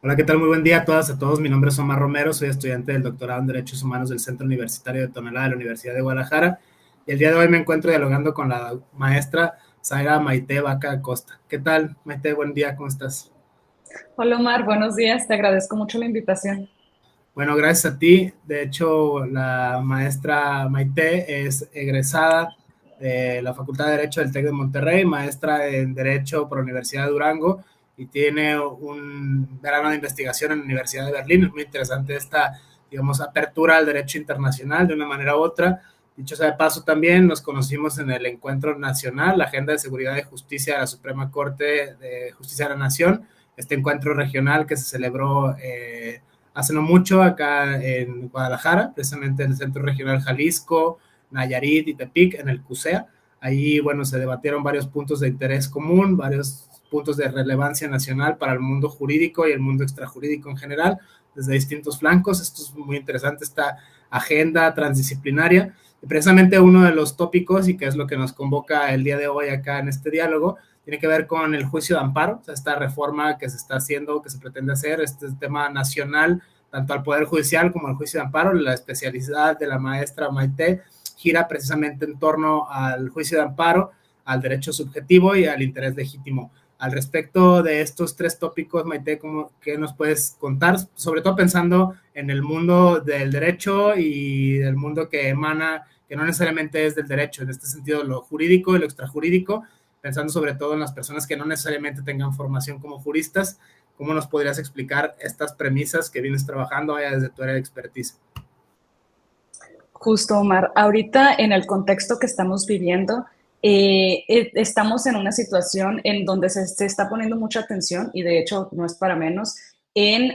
Hola, ¿qué tal? Muy buen día a todas, a todos. Mi nombre es Omar Romero, soy estudiante del doctorado en Derechos Humanos del Centro Universitario de Tonalá de la Universidad de Guadalajara. Y el día de hoy me encuentro dialogando con la maestra Zaira Maite Vaca Acosta. ¿Qué tal, Maite? Buen día, ¿cómo estás? Hola Omar, buenos días, te agradezco mucho la invitación. Bueno, gracias a ti. De hecho, la maestra Maite es egresada de la Facultad de Derecho del TEC de Monterrey, maestra en Derecho por la Universidad de Durango y tiene un grado de investigación en la Universidad de Berlín. Es muy interesante esta, digamos, apertura al derecho internacional de una manera u otra. Dicho sea de paso, también nos conocimos en el Encuentro Nacional, la Agenda de Seguridad y Justicia de la Suprema Corte de Justicia de la Nación, este encuentro regional que se celebró hace no mucho acá en Guadalajara, precisamente en el Centro Regional Jalisco, Nayarit y Tepic, en el CUSEA. Ahí, bueno, se debatieron varios puntos de interés común, varios puntos de relevancia nacional para el mundo jurídico y el mundo extrajurídico en general, desde distintos flancos. Esto es muy interesante, esta agenda transdisciplinaria. Y precisamente uno de los tópicos, y que es lo que nos convoca el día de hoy acá en este diálogo, tiene que ver con el juicio de amparo, o sea, esta reforma que se está haciendo, que se pretende hacer, este tema nacional, tanto al Poder Judicial como al juicio de amparo. La especialidad de la maestra Maite gira precisamente en torno al juicio de amparo, al derecho subjetivo y al interés legítimo. Al respecto de estos tres tópicos, Maite, ¿qué nos puedes contar? Sobre todo pensando en el mundo del derecho y del mundo que emana, que no necesariamente es del derecho, en este sentido lo jurídico y lo extrajurídico, pensando sobre todo en las personas que no necesariamente tengan formación como juristas. ¿Cómo nos podrías explicar estas premisas que vienes trabajando allá desde tu área de expertise? Justo Omar, ahorita en el contexto que estamos viviendo, estamos en una situación en donde se está poniendo mucha atención y de hecho no es para menos en,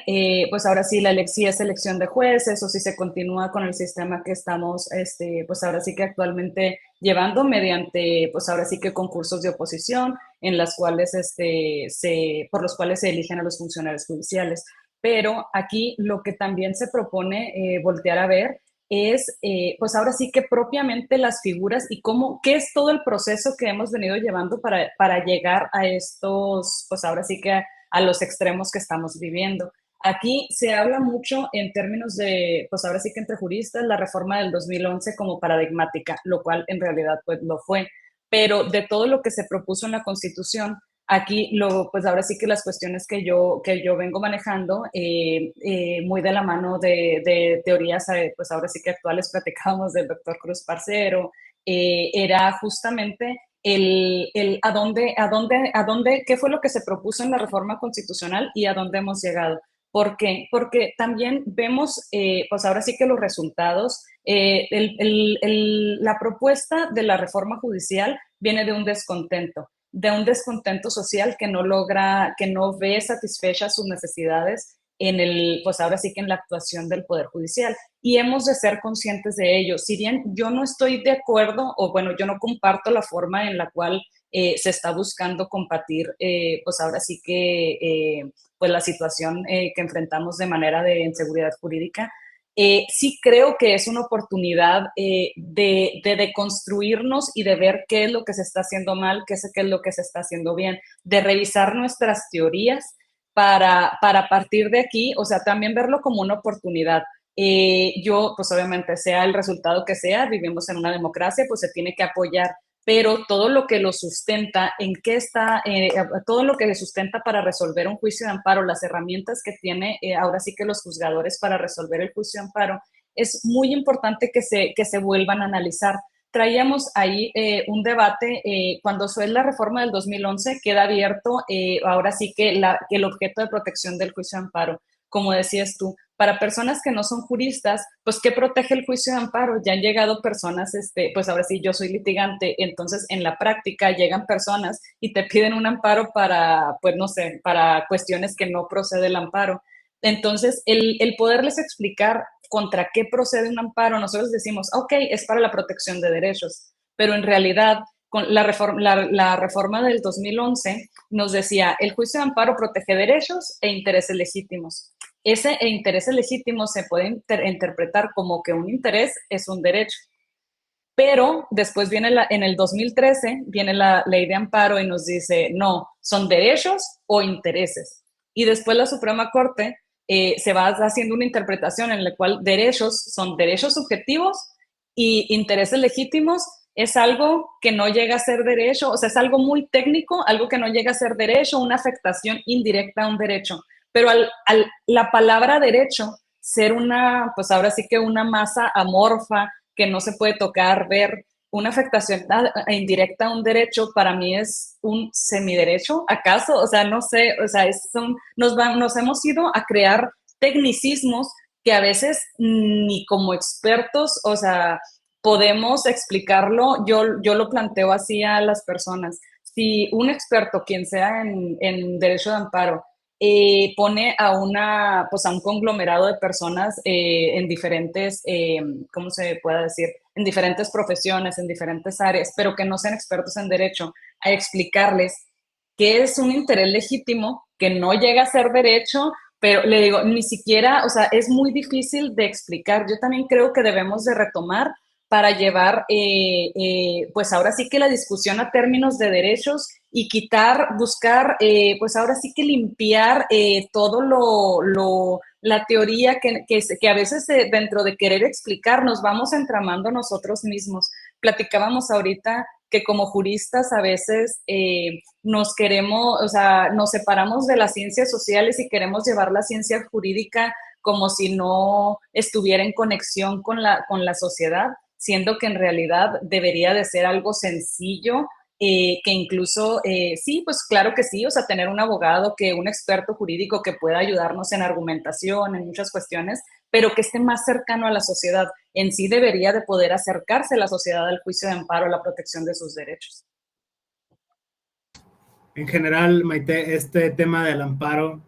pues ahora sí, si es elección de jueces o si se continúa con el sistema que estamos, pues ahora sí que actualmente llevando mediante, pues ahora sí que concursos de oposición en las cuales, por los cuales se eligen a los funcionarios judiciales. Pero aquí lo que también se propone voltear a ver es, pues ahora sí que propiamente las figuras y cómo, qué es todo el proceso que hemos venido llevando para llegar a estos, pues ahora sí que a los extremos que estamos viviendo. Aquí se habla mucho en términos de, pues ahora sí que entre juristas, la reforma del 2011 como paradigmática, lo cual en realidad pues lo fue, pero de todo lo que se propuso en la Constitución, aquí pues ahora sí que las cuestiones que yo vengo manejando, muy de la mano de teorías, pues ahora sí que actuales, platicábamos del doctor Cruz Parcero, era justamente qué fue lo que se propuso en la reforma constitucional y a dónde hemos llegado. ¿Por qué? Porque también vemos, pues ahora sí que los resultados, la propuesta de la reforma judicial viene de un descontento social que no logra, que no ve satisfechas sus necesidades pues ahora sí que en la actuación del Poder Judicial. Y hemos de ser conscientes de ello. Si bien yo no estoy de acuerdo, o bueno, yo no comparto la forma en la cual se está buscando combatir, pues ahora sí que, pues la situación que enfrentamos de manera de inseguridad jurídica, sí creo que es una oportunidad de deconstruirnos y de ver qué es lo que se está haciendo mal, qué es lo que se está haciendo bien, de revisar nuestras teorías para partir de aquí, o sea, también verlo como una oportunidad. Yo, pues obviamente, sea el resultado que sea, vivimos en una democracia, pues se tiene que apoyar, pero todo lo que lo sustenta, en qué está, todo lo que sustenta para resolver un juicio de amparo, las herramientas que tiene ahora sí que los juzgadores para resolver el juicio de amparo, es muy importante que se vuelvan a analizar. Traíamos ahí un debate, cuando fue la reforma del 2011, queda abierto ahora sí que el objeto de protección del juicio de amparo, como decías tú, para personas que no son juristas, pues ¿qué protege el juicio de amparo? Ya han llegado personas, pues ahora sí, yo soy litigante, entonces en la práctica llegan personas y te piden un amparo para, pues no sé, para cuestiones que no procede el amparo. Entonces, el poderles explicar contra qué procede un amparo, nosotros decimos, ok, es para la protección de derechos, pero en realidad con la reforma del 2011 nos decía, el juicio de amparo protege derechos e intereses legítimos. Ese interés legítimo se puede interpretar como que un interés es un derecho. Pero después viene en el 2013, viene la ley de amparo y nos dice, no, son derechos o intereses. y después la Suprema Corte se va haciendo una interpretación en la cual derechos son derechos subjetivos y intereses legítimos es algo que no llega a ser derecho, o sea, es algo muy técnico, algo que no llega a ser derecho, una afectación indirecta a un derecho. Pero la palabra derecho ser una, pues ahora sí que una masa amorfa que no se puede tocar, ver, una afectación indirecta a un derecho, para mí es un semiderecho, ¿acaso? O sea, no sé, o sea, nos hemos ido a crear tecnicismos que a veces ni como expertos, o sea, podemos explicarlo. Yo lo planteo así a las personas. Si un experto, quien sea en derecho de amparo, pone pues a un conglomerado de personas en diferentes, ¿cómo se puede decir? En diferentes profesiones, en diferentes áreas, pero que no sean expertos en derecho, a explicarles qué es un interés legítimo, que no llega a ser derecho, pero le digo, ni siquiera, o sea, es muy difícil de explicar. Yo también creo que debemos de retomar para llevar, pues ahora sí que la discusión a términos de derechos y buscar, pues ahora sí que limpiar todo la teoría que a veces dentro de querer explicar nos vamos entramando nosotros mismos. Platicábamos ahorita que como juristas a veces nos queremos, o sea, nos separamos de las ciencias sociales y queremos llevar la ciencia jurídica como si no estuviera en conexión con la sociedad, siendo que en realidad debería de ser algo sencillo, que incluso, sí, pues claro que sí, o sea, tener un abogado, un experto jurídico que pueda ayudarnos en argumentación, en muchas cuestiones, pero que esté más cercano a la sociedad. En sí debería de poder acercarse la sociedad al juicio de amparo, a la protección de sus derechos. En general, Maite, este tema del amparo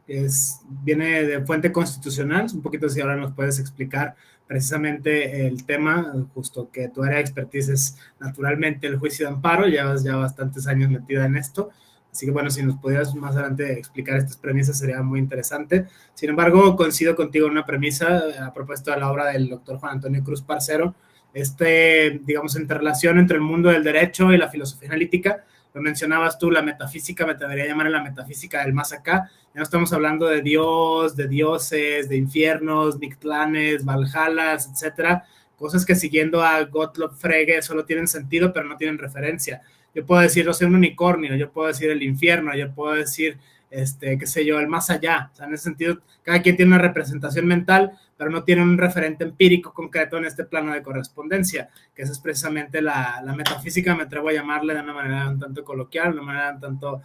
viene de fuente constitucional. Un poquito si ahora nos puedes explicar precisamente el tema, justo que tu área de expertise es naturalmente el juicio de amparo, llevas ya bastantes años metida en esto, así que bueno, si nos pudieras más adelante explicar estas premisas sería muy interesante. Sin embargo, coincido contigo en una premisa a propósito de la obra del doctor Juan Antonio Cruz Parcero, digamos, interrelación entre el mundo del derecho y la filosofía analítica. Lo mencionabas tú, la metafísica, me atrevería a llamar la metafísica del más acá. Ya no estamos hablando de Dios, de dioses, de infiernos, mictlanes, valhalas, etcétera. Cosas que siguiendo a Gottlob Frege solo tienen sentido, pero no tienen referencia. Yo puedo decir, no sé, un unicornio, yo puedo decir el infierno, yo puedo decir, qué sé yo, el más allá. O sea, en ese sentido, cada quien tiene una representación mental, pero no tiene un referente empírico concreto en este plano de correspondencia, que esa es precisamente la metafísica, me atrevo a llamarle de una manera un tanto coloquial, de una manera un tanto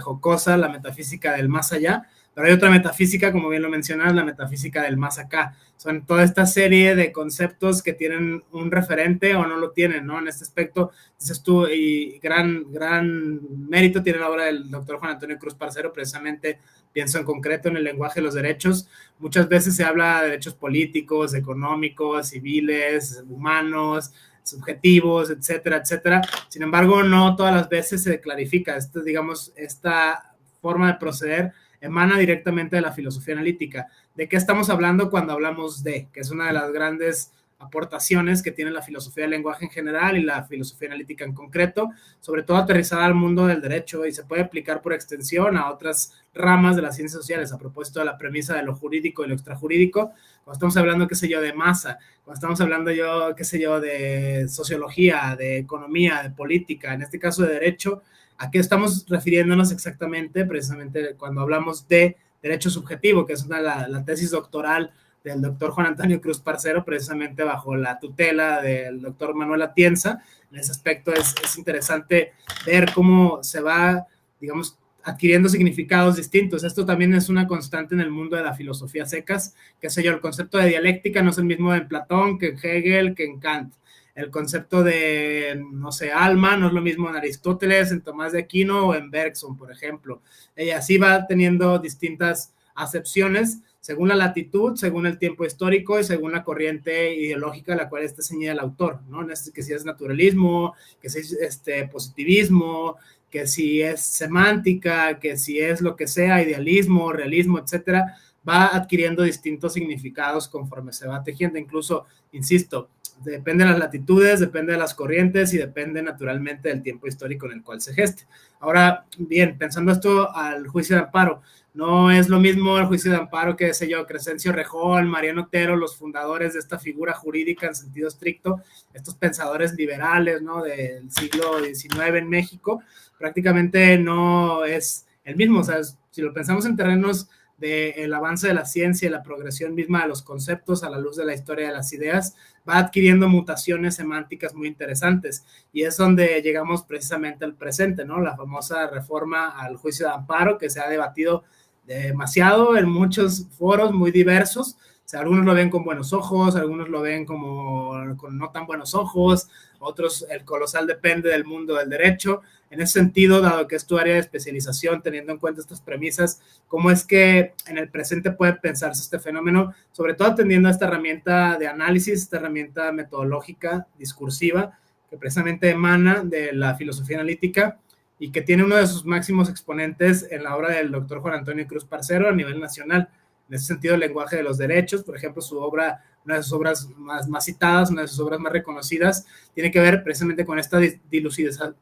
jocosa, la metafísica del más allá. Pero hay otra metafísica, como bien lo mencionas, la metafísica del más acá. Son toda esta serie de conceptos que tienen un referente o no lo tienen, ¿no? En este aspecto, dices tú, y gran mérito tiene la obra del doctor Juan Antonio Cruz Parcero, precisamente pienso en concreto en el lenguaje de los derechos. Muchas veces se habla de derechos políticos, económicos, civiles, humanos, subjetivos, etcétera, etcétera. Sin embargo, no todas las veces se clarifica. Digamos, esta forma de proceder emana directamente de la filosofía analítica. ¿De qué estamos hablando cuando hablamos de? Que es una de las grandes aportaciones que tiene la filosofía del lenguaje en general y la filosofía analítica en concreto, sobre todo aterrizada al mundo del derecho, y se puede aplicar por extensión a otras ramas de las ciencias sociales, a propósito de la premisa de lo jurídico y lo extrajurídico. Cuando estamos hablando, qué sé yo, de masa, cuando estamos hablando qué sé yo, de sociología, de economía, de política, en este caso de derecho, ¿a qué estamos refiriéndonos exactamente? Precisamente cuando hablamos de derecho subjetivo, que es la tesis doctoral del doctor Juan Antonio Cruz Parcero, precisamente bajo la tutela del doctor Manuel Atienza. En ese aspecto es interesante ver cómo se va, digamos, adquiriendo significados distintos. Esto también es una constante en el mundo de la filosofía secas, qué sé yo, el concepto de dialéctica no es el mismo en Platón, que en Hegel, que en Kant. El concepto de, no sé, alma no es lo mismo en Aristóteles, en Tomás de Aquino o en Bergson, por ejemplo. Y así va teniendo distintas acepciones según la latitud, según el tiempo histórico y según la corriente ideológica a la cual está ceñida el autor, ¿no? Que si es naturalismo, que si es positivismo, que si es semántica, que si es lo que sea, idealismo, realismo, etcétera, va adquiriendo distintos significados conforme se va tejiendo. Incluso, insisto, Depende de las latitudes, depende de las corrientes y depende naturalmente del tiempo histórico en el cual se geste. Ahora, bien, pensando esto al juicio de amparo, no es lo mismo el juicio de amparo que, sé yo, Crescencio Rejón, Mariano Otero, los fundadores de esta figura jurídica en sentido estricto, estos pensadores liberales, ¿no?, del siglo XIX en México, prácticamente no es el mismo. O sea, si lo pensamos en terrenos del avance de la ciencia y la progresión misma de los conceptos a la luz de la historia de las ideas, va adquiriendo mutaciones semánticas muy interesantes, y es donde llegamos precisamente al presente, ¿no? La famosa reforma al juicio de amparo, que se ha debatido demasiado en muchos foros muy diversos. O sea, algunos lo ven con buenos ojos, algunos lo ven como con no tan buenos ojos, otros, el colosal depende del mundo del derecho. En ese sentido, dado que es tu área de especialización, teniendo en cuenta estas premisas, ¿cómo es que en el presente puede pensarse este fenómeno, sobre todo atendiendo a esta herramienta de análisis, esta herramienta metodológica, discursiva, que precisamente emana de la filosofía analítica y que tiene uno de sus máximos exponentes en la obra del doctor Juan Antonio Cruz Parcero a nivel nacional? En ese sentido, el lenguaje de los derechos, por ejemplo, su obra, una de sus obras más citadas, una de sus obras más reconocidas, tiene que ver precisamente con esta dilucidación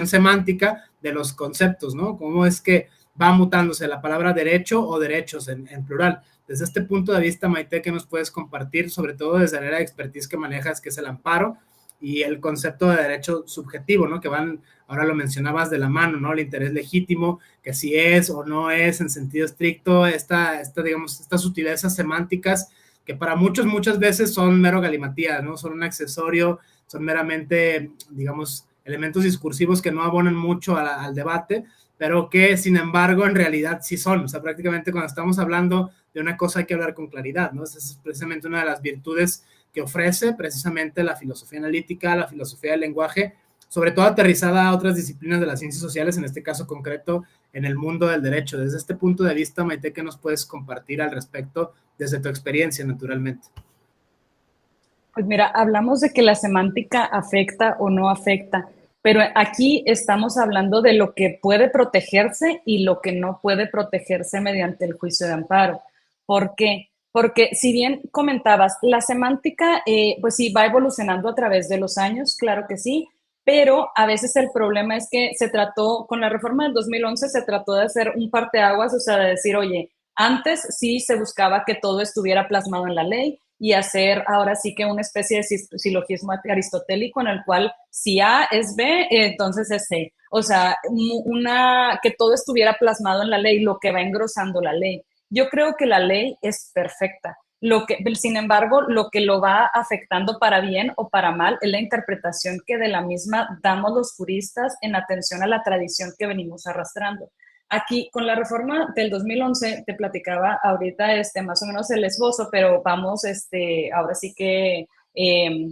semántica de los conceptos, ¿no? Cómo es que va mutándose la palabra derecho o derechos en plural. Desde este punto de vista, Maite, ¿qué nos puedes compartir, sobre todo desde la área de expertise que manejas, que es el amparo, y el concepto de derecho subjetivo, ¿no?, que van, ahora lo mencionabas, de la mano, ¿no?, el interés legítimo, que si es o no es en sentido estricto, digamos, estas sutilezas semánticas que para muchos muchas veces son mero galimatías, ¿no?, son un accesorio, son meramente, digamos, elementos discursivos que no abonan mucho al debate, pero que sin embargo en realidad sí son. O sea, prácticamente cuando estamos hablando de una cosa hay que hablar con claridad, ¿no? Esa es precisamente una de las virtudes que ofrece precisamente la filosofía analítica, la filosofía del lenguaje, sobre todo aterrizada a otras disciplinas de las ciencias sociales, en este caso concreto en el mundo del derecho. Desde este punto de vista, Maite, ¿qué nos puedes compartir al respecto desde tu experiencia, naturalmente? Pues mira, hablamos de que la semántica afecta o no afecta, pero aquí estamos hablando de lo que puede protegerse y lo que no puede protegerse mediante el juicio de amparo. ¿Por qué? Porque si bien comentabas, la semántica, pues sí, va evolucionando a través de los años, claro que sí, pero a veces el problema es que se trató, con la reforma del 2011 se trató de hacer un parteaguas, o sea, de decir, oye, antes sí se buscaba que todo estuviera plasmado en la ley y hacer ahora sí que una especie de silogismo aristotélico en el cual si A es B, entonces es C. O sea, que todo estuviera plasmado en la ley, lo que va engrosando la ley. Yo creo que la ley es perfecta. Sin embargo, lo que lo va afectando para bien o para mal es la interpretación que de la misma damos los juristas en atención a la tradición que venimos arrastrando. Aquí, con la reforma del 2011, te platicaba ahorita más o menos el esbozo, pero vamos ahora sí que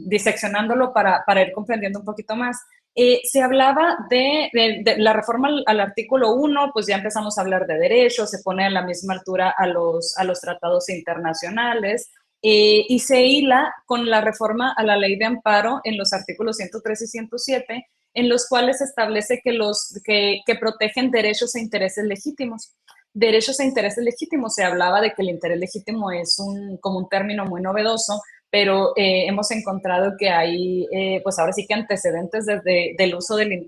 diseccionándolo para ir comprendiendo un poquito más. Se hablaba de la reforma al artículo 1, pues ya empezamos a hablar de derechos, se pone a la misma altura a los tratados internacionales, y se hila con la reforma a la ley de amparo en los artículos 103 y 107, en los cuales se establece que protegen derechos e intereses legítimos. Derechos e intereses legítimos, se hablaba de que el interés legítimo es como un término muy novedoso, pero hemos encontrado que hay, pues ahora sí que antecedentes del uso del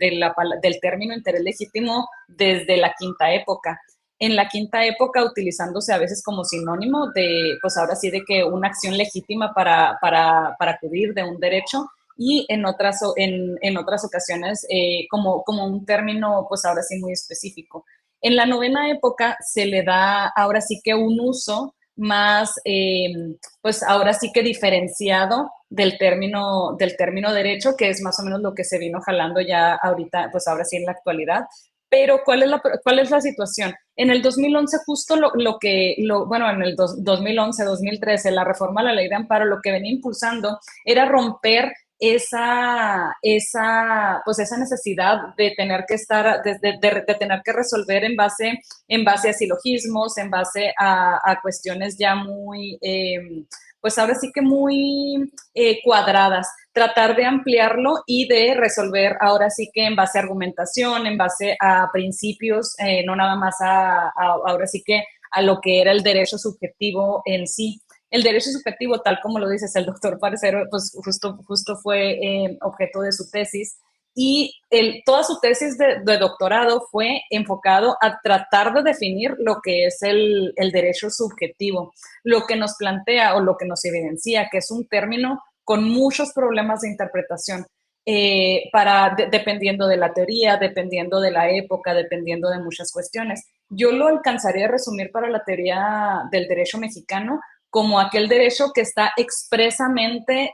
término interés legítimo desde la quinta época. En la quinta época, utilizándose a veces como sinónimo de, pues ahora sí, de que una acción legítima para acudir de un derecho, y en otras ocasiones como un término, pues ahora sí, muy específico. En la novena época se le da ahora sí que un uso más, pues ahora sí que diferenciado del término derecho, que es más o menos lo que se vino jalando ya ahorita, pues ahora sí en la actualidad. Pero ¿cuál es la situación? En el 2011, justo bueno, en el 2011, 2013, la reforma a la ley de amparo, lo que venía impulsando era romper pues esa necesidad de tener que estar, de tener que resolver en base a silogismos, en base a cuestiones ya muy, pues ahora sí que muy cuadradas, tratar de ampliarlo y de resolver ahora sí que en base a argumentación, en base a principios, no nada más ahora sí que a lo que era el derecho subjetivo en sí. El derecho subjetivo, tal como lo dices, el doctor Parcero, pues justo fue objeto de su tesis, y toda su tesis de doctorado fue enfocado a tratar de definir lo que es el derecho subjetivo, lo que nos plantea o lo que nos evidencia que es un término con muchos problemas de interpretación, dependiendo de la teoría, dependiendo de la época, dependiendo de muchas cuestiones. Yo lo alcanzaría a resumir para la teoría del derecho mexicano como aquel derecho que está expresamente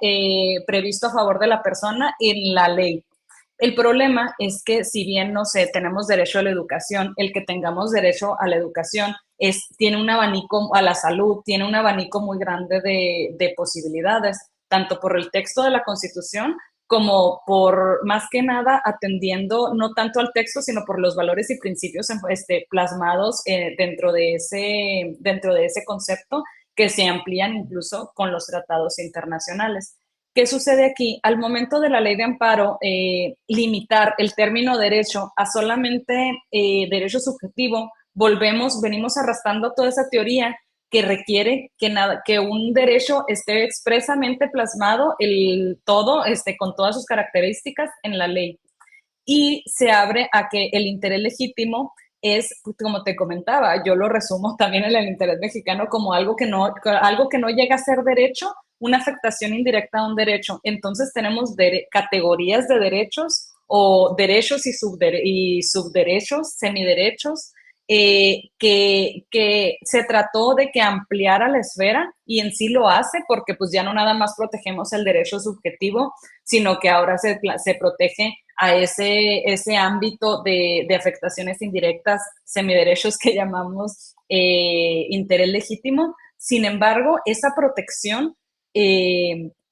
previsto a favor de la persona en la ley. El problema es que si bien, no sé, tenemos derecho a la educación, el que tengamos derecho a la educación tiene un abanico a la salud, tiene un abanico muy grande de posibilidades, tanto por el texto de la Constitución como por, más que nada, atendiendo no tanto al texto, sino por los valores y principios plasmados dentro de ese concepto, que se amplían incluso con los tratados internacionales. ¿Qué sucede aquí? Al momento de la ley de amparo, limitar el término derecho a solamente derecho subjetivo, venimos arrastrando toda esa teoría que requiere que un derecho esté expresamente plasmado con todas sus características en la ley. Y se abre a que el interés legítimo es, como te comentaba, yo lo resumo también en el interés mexicano como algo que no llega a ser derecho, una afectación indirecta a un derecho. Entonces tenemos categorías de derechos o derechos y subderechos, semiderechos, que se trató de que ampliara la esfera, y en sí lo hace porque pues ya no nada más protegemos el derecho subjetivo, sino que ahora se protege a ese ámbito de afectaciones indirectas, semiderechos que llamamos interés legítimo. Sin embargo, esa protección,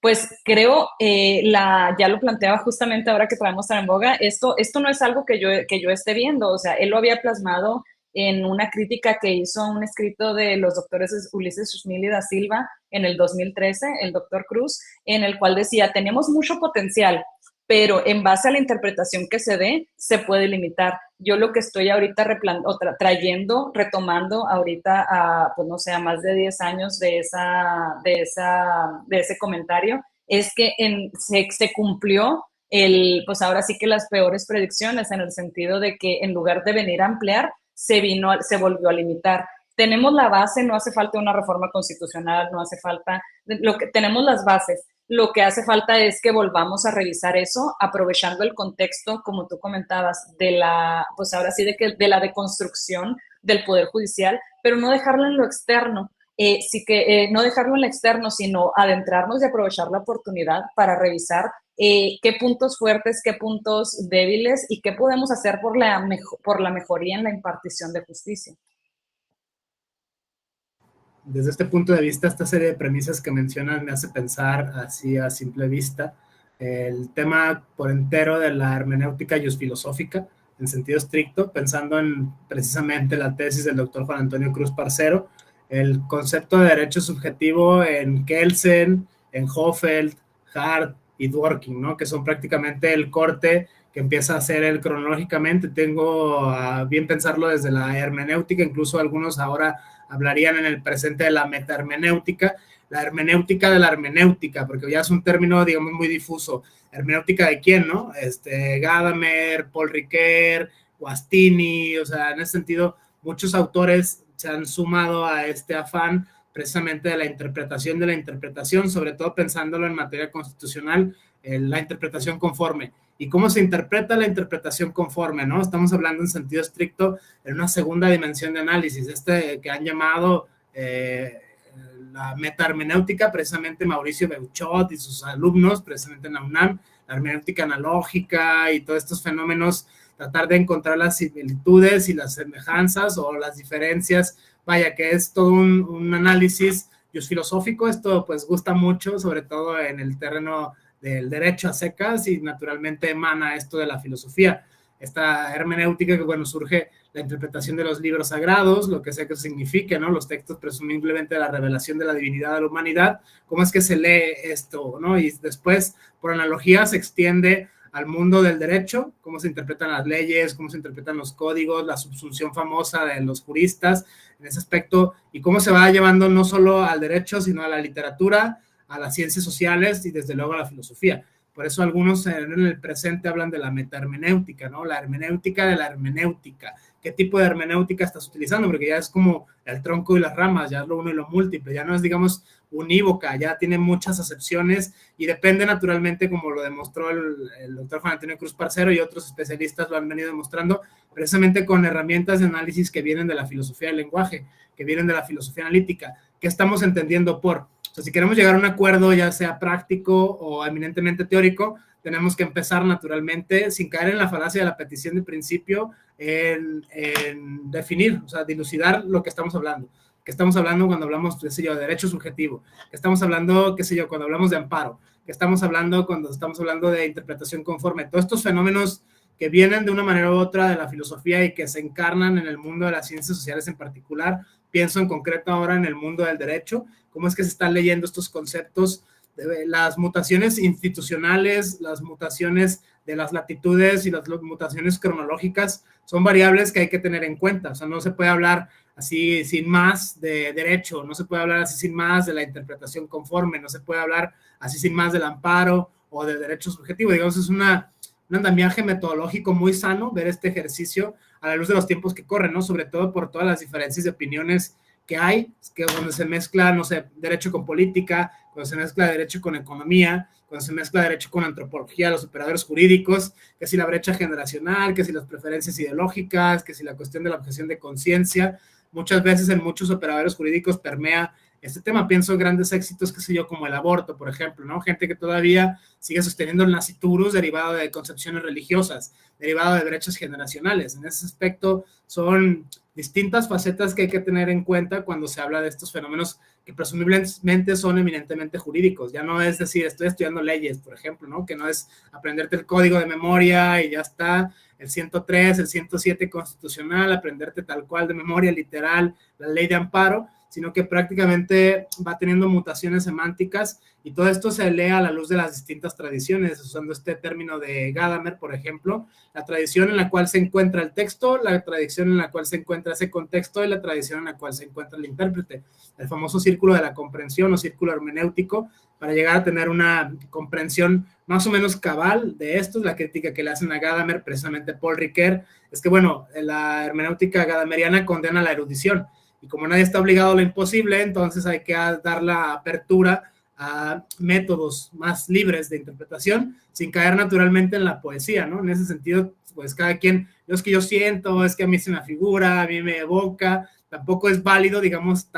pues creo, ya lo planteaba justamente ahora que traemos tan en boga, esto no es algo que yo esté viendo, o sea, él lo había plasmado en una crítica que hizo a un escrito de los doctores Ulises Schmil y da Silva en el 2013, el doctor Cruz, en el cual decía, tenemos mucho potencial, pero en base a la interpretación que se dé, se puede limitar. Yo lo que estoy ahorita retomando ahorita pues no sé, a más de 10 años de ese comentario, es que se cumplió pues ahora sí que las peores predicciones, en el sentido de que en lugar de venir a ampliar, se volvió a limitar. Tenemos la base, no hace falta una reforma constitucional, no hace falta, tenemos las bases. Lo que hace falta es que volvamos a revisar eso, aprovechando el contexto, como tú comentabas, pues ahora sí, de la deconstrucción del Poder Judicial, pero no dejarlo en lo externo. No dejarlo en lo externo, sino adentrarnos y aprovechar la oportunidad para revisar qué puntos fuertes, qué puntos débiles y qué podemos hacer por la mejoría en la impartición de justicia. Desde este punto de vista, esta serie de premisas que mencionas me hace pensar así a simple vista el tema por entero de la hermenéutica jusfilosófica en sentido estricto, pensando en precisamente la tesis del doctor Juan Antonio Cruz Parcero, el concepto de derecho subjetivo en Kelsen, en Hofeld, Hart y Dworkin, ¿no? Que son prácticamente el corte que empieza a hacer él cronológicamente. Tengo a bien pensarlo desde la hermenéutica, incluso algunos ahora hablarían en el presente de la metahermenéutica, la hermenéutica de la hermenéutica, porque ya es un término, digamos, muy difuso. ¿Hermenéutica de quién, no? Gadamer, Paul Ricoeur, Guastini, o sea, en ese sentido, muchos autores se han sumado a este afán precisamente de la interpretación, sobre todo pensándolo en materia constitucional, la interpretación conforme. ¿Y cómo se interpreta la interpretación conforme, no? Estamos hablando en sentido estricto en una segunda dimensión de análisis, que han llamado la metahermenéutica, precisamente Mauricio Beuchot y sus alumnos, precisamente en la UNAM, la hermenéutica analógica y todos estos fenómenos, tratar de encontrar las similitudes y las semejanzas o las diferencias, vaya, que es todo un análisis filosófico. Esto pues gusta mucho, sobre todo en el terreno del derecho a secas, y naturalmente emana esto de la filosofía, esta hermenéutica que, bueno, surge la interpretación de los libros sagrados, lo que sea que signifique, ¿no? Los textos presumiblemente de la revelación de la divinidad a la humanidad, cómo es que se lee esto, ¿no? Y después, por analogía, se extiende al mundo del derecho, cómo se interpretan las leyes, cómo se interpretan los códigos, la subsunción famosa de los juristas en ese aspecto, y cómo se va llevando no solo al derecho, sino a la literatura, a las ciencias sociales y desde luego a la filosofía. Por eso algunos en el presente hablan de la metahermenéutica, ¿no? La hermenéutica de la hermenéutica. ¿Qué tipo de hermenéutica estás utilizando? Porque ya es como el tronco y las ramas, ya es lo uno y lo múltiple, ya no es, digamos, unívoca, ya tiene muchas acepciones y depende naturalmente, como lo demostró el doctor Juan Antonio Cruz Parcero y otros especialistas lo han venido demostrando, precisamente con herramientas de análisis que vienen de la filosofía del lenguaje, que vienen de la filosofía analítica. ¿Qué estamos entendiendo por? O sea, si queremos llegar a un acuerdo, ya sea práctico o eminentemente teórico, tenemos que empezar naturalmente, sin caer en la falacia de la petición de principio, en definir, o sea, dilucidar lo que estamos hablando. ¿Qué estamos hablando cuando hablamos, qué sé yo, de derecho subjetivo? ¿Qué estamos hablando, qué sé yo, cuando hablamos de amparo? ¿Qué estamos hablando cuando estamos hablando de interpretación conforme? Todos estos fenómenos que vienen de una manera u otra de la filosofía y que se encarnan en el mundo de las ciencias sociales en particular. Pienso en concreto ahora en el mundo del derecho, cómo es que se están leyendo estos conceptos, las mutaciones institucionales, las mutaciones de las latitudes y las mutaciones cronológicas son variables que hay que tener en cuenta. O sea, no se puede hablar así sin más de derecho, no se puede hablar así sin más de la interpretación conforme, no se puede hablar así sin más del amparo o del derecho subjetivo. Digamos, es un andamiaje metodológico muy sano ver este ejercicio a la luz de los tiempos que corren, ¿no? Sobre todo por todas las diferencias de opiniones que hay, que cuando se mezcla, no sé, derecho con política, cuando se mezcla derecho con economía, cuando se mezcla derecho con antropología, los operadores jurídicos, que si la brecha generacional, que si las preferencias ideológicas, que si la cuestión de la objeción de conciencia, muchas veces en muchos operadores jurídicos permea este tema. Pienso en grandes éxitos, qué sé yo, como el aborto, por ejemplo, ¿no? Gente que todavía sigue sosteniendo el nasciturus derivado de concepciones religiosas, derivado de brechas generacionales. En ese aspecto son distintas facetas que hay que tener en cuenta cuando se habla de estos fenómenos que presumiblemente son eminentemente jurídicos. Ya no es decir, estoy estudiando leyes, por ejemplo, ¿no? Que no es aprenderte el código de memoria y ya está, el 103, el 107 constitucional, aprenderte tal cual de memoria literal, la ley de amparo, sino que prácticamente va teniendo mutaciones semánticas y todo esto se lee a la luz de las distintas tradiciones, usando este término de Gadamer, por ejemplo, la tradición en la cual se encuentra el texto, la tradición en la cual se encuentra ese contexto y la tradición en la cual se encuentra el intérprete, el famoso círculo de la comprensión o círculo hermenéutico, para llegar a tener una comprensión más o menos cabal de esto. La crítica que le hacen a Gadamer, precisamente Paul Ricoeur, es que, bueno, la hermenéutica gadameriana condena la erudición, y como nadie está obligado a lo imposible, entonces hay que dar la apertura a métodos más libres de interpretación, sin caer naturalmente en la poesía, ¿no? En ese sentido, pues cada quien, es que yo siento, es que a mí se me figura, a mí me evoca, tampoco es válido, digamos,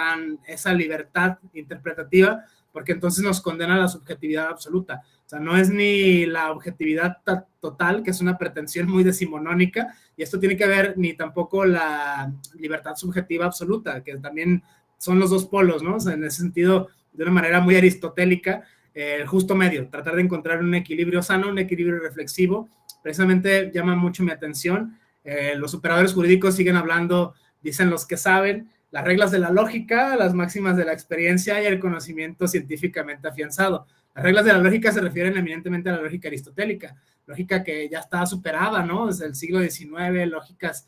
esa libertad interpretativa, porque entonces nos condena a la subjetividad absoluta. O sea, no es ni la objetividad total, que es una pretensión muy decimonónica, y esto tiene que ver ni tampoco la libertad subjetiva absoluta, que también son los dos polos, ¿no? O sea, en ese sentido, de una manera muy aristotélica, el justo medio, tratar de encontrar un equilibrio sano, un equilibrio reflexivo. Precisamente llama mucho mi atención. Los operadores jurídicos siguen hablando, dicen los que saben, las reglas de la lógica, las máximas de la experiencia y el conocimiento científicamente afianzado. Las reglas de la lógica se refieren eminentemente a la lógica aristotélica, lógica que ya está superada, ¿no? Desde el siglo XIX, lógicas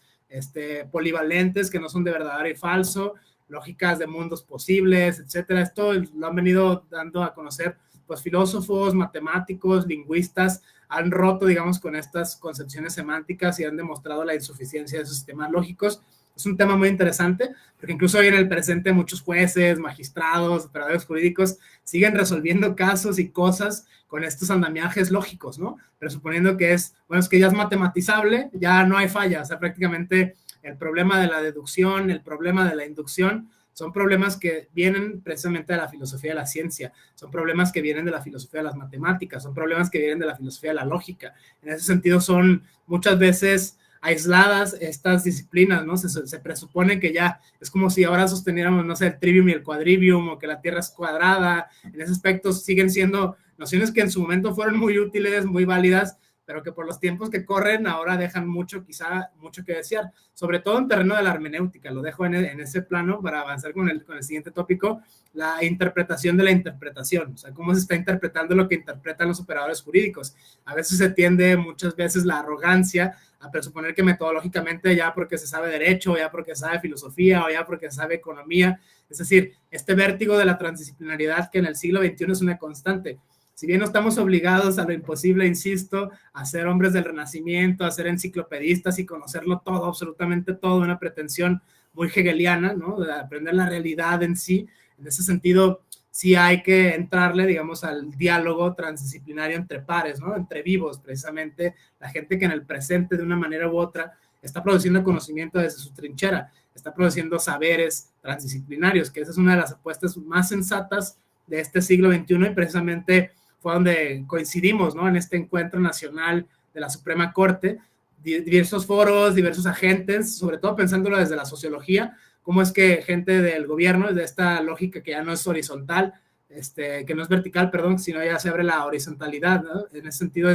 polivalentes que no son de verdadero y falso, lógicas de mundos posibles, etcétera. Esto lo han venido dando a conocer pues filósofos, matemáticos, lingüistas, han roto, digamos, con estas concepciones semánticas y han demostrado la insuficiencia de sus sistemas lógicos. Es un tema muy interesante, porque incluso hoy en el presente muchos jueces, magistrados, operadores jurídicos siguen resolviendo casos y cosas con estos andamiajes lógicos, ¿no? Pero suponiendo que es que ya es matematizable, ya no hay falla. O sea, prácticamente el problema de la deducción, el problema de la inducción, son problemas que vienen precisamente de la filosofía de la ciencia, son problemas que vienen de la filosofía de las matemáticas, son problemas que vienen de la filosofía de la lógica. En ese sentido son muchas veces aisladas estas disciplinas, ¿no? Se presupone que ya es como si ahora sosteniéramos, no sé, el trivium y el quadrivium, o que la Tierra es cuadrada. En ese aspecto siguen siendo nociones que en su momento fueron muy útiles, muy válidas, pero que por los tiempos que corren ahora dejan mucho, quizá mucho que desear, sobre todo en terreno de la hermenéutica. Lo dejo en ese plano para avanzar con el siguiente tópico, la interpretación de la interpretación, o sea, cómo se está interpretando lo que interpretan los operadores jurídicos. A veces se tiende, muchas veces, la arrogancia a presuponer que metodológicamente, ya porque se sabe derecho, ya porque se sabe filosofía, o ya porque se sabe economía, es decir, este vértigo de la transdisciplinaridad que en el siglo XXI es una constante. Si bien no estamos obligados a lo imposible, insisto, a ser hombres del Renacimiento, a ser enciclopedistas y conocerlo todo, absolutamente todo, una pretensión muy hegeliana, ¿no? De aprender la realidad en sí. En ese sentido, sí hay que entrarle, digamos, al diálogo transdisciplinario entre pares, ¿no? Entre vivos, precisamente, la gente que en el presente, de una manera u otra, está produciendo conocimiento desde su trinchera, está produciendo saberes transdisciplinarios, que esa es una de las apuestas más sensatas de este siglo XXI y precisamente fue donde coincidimos, ¿no? En este encuentro nacional de la Suprema Corte, diversos foros, diversos agentes, sobre todo pensándolo desde la sociología, cómo es que gente del gobierno, de esta lógica que ya no es horizontal, que no es vertical, perdón, sino ya se abre la horizontalidad, ¿no? En ese sentido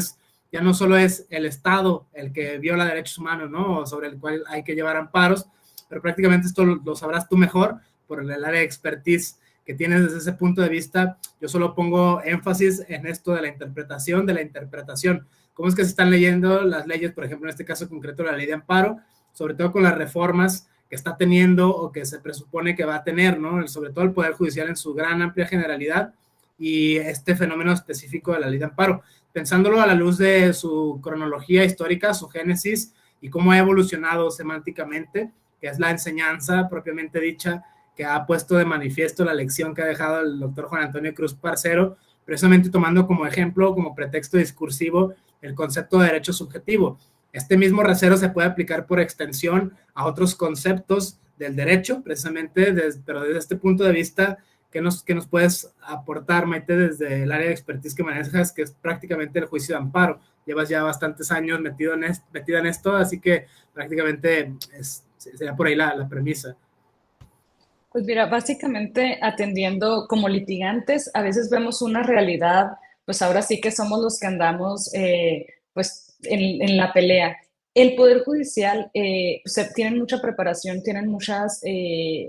ya no solo es el Estado el que viola derechos humanos, ¿no? O sobre el cual hay que llevar amparos, pero prácticamente esto lo sabrás tú mejor por el área de expertise que tienes desde ese punto de vista. Yo solo pongo énfasis en esto de la interpretación, cómo es que se están leyendo las leyes, por ejemplo, en este caso concreto la ley de amparo, sobre todo con las reformas que está teniendo o que se presupone que va a tener, ¿no? Sobre todo el Poder Judicial en su gran amplia generalidad y este fenómeno específico de la ley de amparo, pensándolo a la luz de su cronología histórica, su génesis y cómo ha evolucionado semánticamente, que es la enseñanza propiamente dicha, que ha puesto de manifiesto la lección que ha dejado el doctor Juan Antonio Cruz Parcero, precisamente tomando como ejemplo, como pretexto discursivo, el concepto de derecho subjetivo. Este mismo rasero se puede aplicar por extensión a otros conceptos del derecho, precisamente, pero desde este punto de vista, ¿qué nos puedes aportar, Maite, desde el área de expertise que manejas, que es prácticamente el juicio de amparo? Llevas ya bastantes años metida en esto, así que prácticamente sería por ahí la premisa. Pues mira, básicamente atendiendo como litigantes, a veces vemos una realidad, pues ahora sí que somos los que andamos pues en la pelea. El Poder Judicial, pues, tienen mucha preparación, tienen muchas,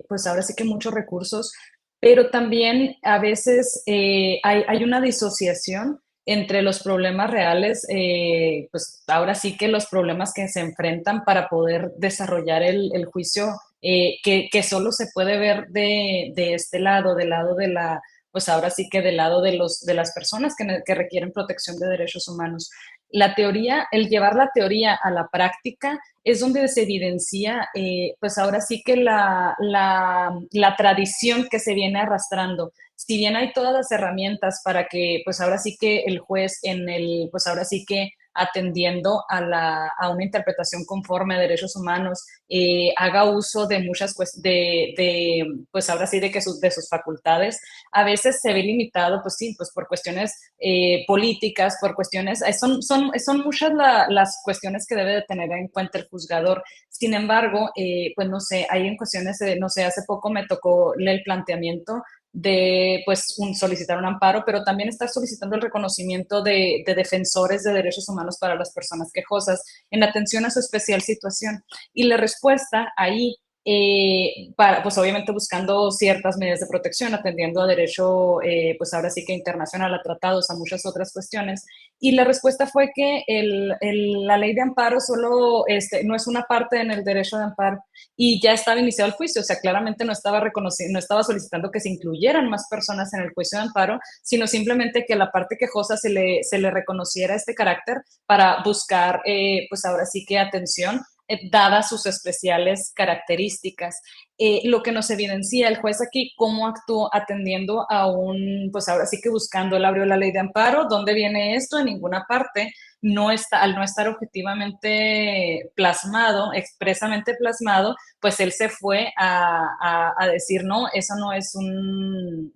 pues ahora sí que muchos recursos, pero también a veces hay una disociación entre los problemas reales, pues ahora sí que los problemas que se enfrentan para poder desarrollar el juicio que solo se puede ver de este lado, del lado de la, pues ahora sí que del lado de las personas que requieren protección de derechos humanos. La teoría, el llevar la teoría a la práctica es donde se evidencia, pues ahora sí que la tradición que se viene arrastrando. Si bien hay todas las herramientas para que, pues ahora sí que el juez pues ahora sí que atendiendo a una interpretación conforme a derechos humanos, haga uso de muchas, pues ahora sí, de sus facultades, a veces se ve limitado, pues sí, pues por cuestiones políticas, por cuestiones, son muchas las cuestiones que debe de tener en cuenta el juzgador. Sin embargo, pues no sé, hay en cuestiones, no sé, hace poco me tocó el planteamiento de pues solicitar un amparo, pero también estar solicitando el reconocimiento de defensores de derechos humanos para las personas quejosas en atención a su especial situación. Y la respuesta ahí, pues obviamente buscando ciertas medidas de protección, atendiendo a derecho, pues ahora sí que internacional, a tratados, a muchas otras cuestiones. Y la respuesta fue que la ley de amparo solo no es una parte en el derecho de amparo y ya estaba iniciado el juicio, o sea, claramente no estaba solicitando que se incluyeran más personas en el juicio de amparo, sino simplemente que a la parte quejosa se le reconociera este carácter para buscar, pues ahora sí que atención, dadas sus especiales características. Lo que nos evidencia el juez aquí, cómo actuó atendiendo a pues ahora sí que buscando, él abrió la ley de amparo, ¿dónde viene esto? En ninguna parte. Al no estar objetivamente plasmado, expresamente plasmado, pues él se fue a decir, no, eso no es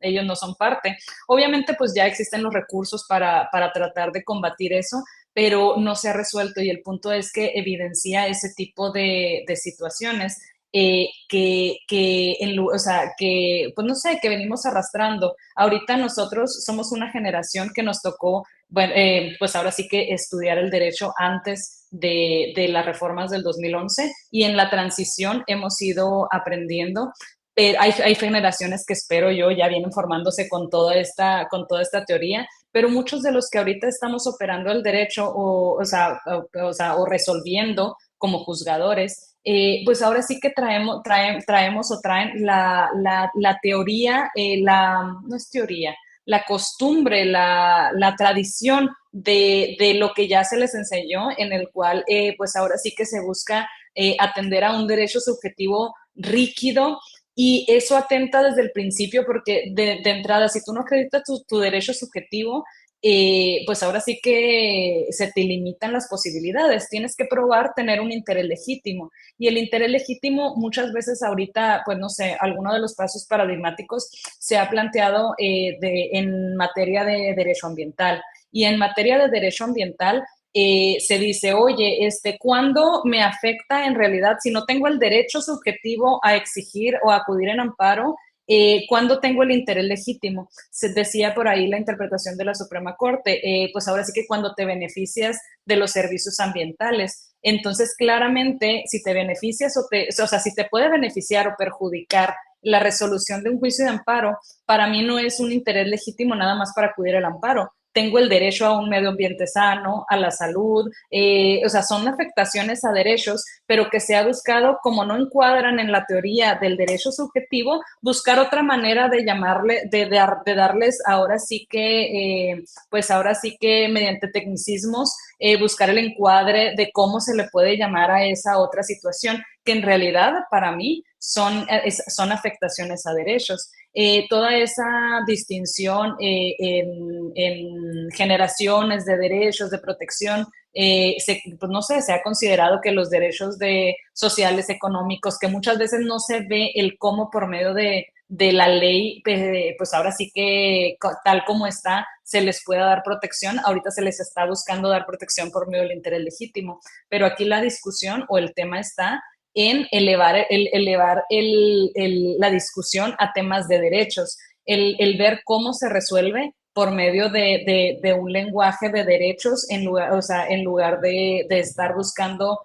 ellos no son parte. Obviamente, pues ya existen los recursos para tratar de combatir eso, pero no se ha resuelto y el punto es que evidencia ese tipo de situaciones o sea, que, pues no sé, que venimos arrastrando. Ahorita nosotros somos una generación que nos tocó bueno, pues ahora sí que estudiar el derecho antes de las reformas del 2011 y en la transición hemos ido aprendiendo. Hay generaciones que espero yo ya vienen formándose con toda esta teoría, pero muchos de los que ahorita estamos operando el derecho o resolviendo como juzgadores, pues ahora sí que traemos o traen la teoría, no es teoría, la costumbre, la tradición de lo que ya se les enseñó, en el cual pues ahora sí que se busca atender a un derecho subjetivo rígido y eso atenta desde el principio porque de entrada, si tú no acreditas tu derecho subjetivo, pues ahora sí que se te limitan las posibilidades. Tienes que probar tener un interés legítimo. Y el interés legítimo muchas veces ahorita, pues no sé, alguno de los pasos paradigmáticos se ha planteado en materia de derecho ambiental. Y en materia de derecho ambiental se dice, oye, ¿cuándo me afecta en realidad si no tengo el derecho subjetivo a exigir o a acudir en amparo? ¿Cuándo tengo el interés legítimo? Se decía por ahí la interpretación de la Suprema Corte, pues ahora sí que cuando te beneficias de los servicios ambientales. Entonces, claramente, si te beneficias o sea, si te puede beneficiar o perjudicar la resolución de un juicio de amparo, para mí no es un interés legítimo nada más para acudir al amparo. Tengo el derecho a un medio ambiente sano, a la salud, o sea, son afectaciones a derechos, pero que se ha buscado, como no encuadran en la teoría del derecho subjetivo, buscar otra manera de llamarle, de darles ahora sí que, pues ahora sí que mediante tecnicismos, buscar el encuadre de cómo se le puede llamar a esa otra situación, que en realidad para mí son afectaciones a derechos. Toda esa distinción en generaciones de derechos, de protección, pues no sé, se ha considerado que los derechos sociales, económicos, que muchas veces no se ve el cómo por medio de la ley, pues ahora sí que tal como está, se les pueda dar protección. Ahorita se les está buscando dar protección por medio del interés legítimo, pero aquí la discusión o el tema está en elevar la discusión a temas de derechos, el ver cómo se resuelve por medio de un lenguaje de derechos en lugar, o sea, en lugar de estar buscando,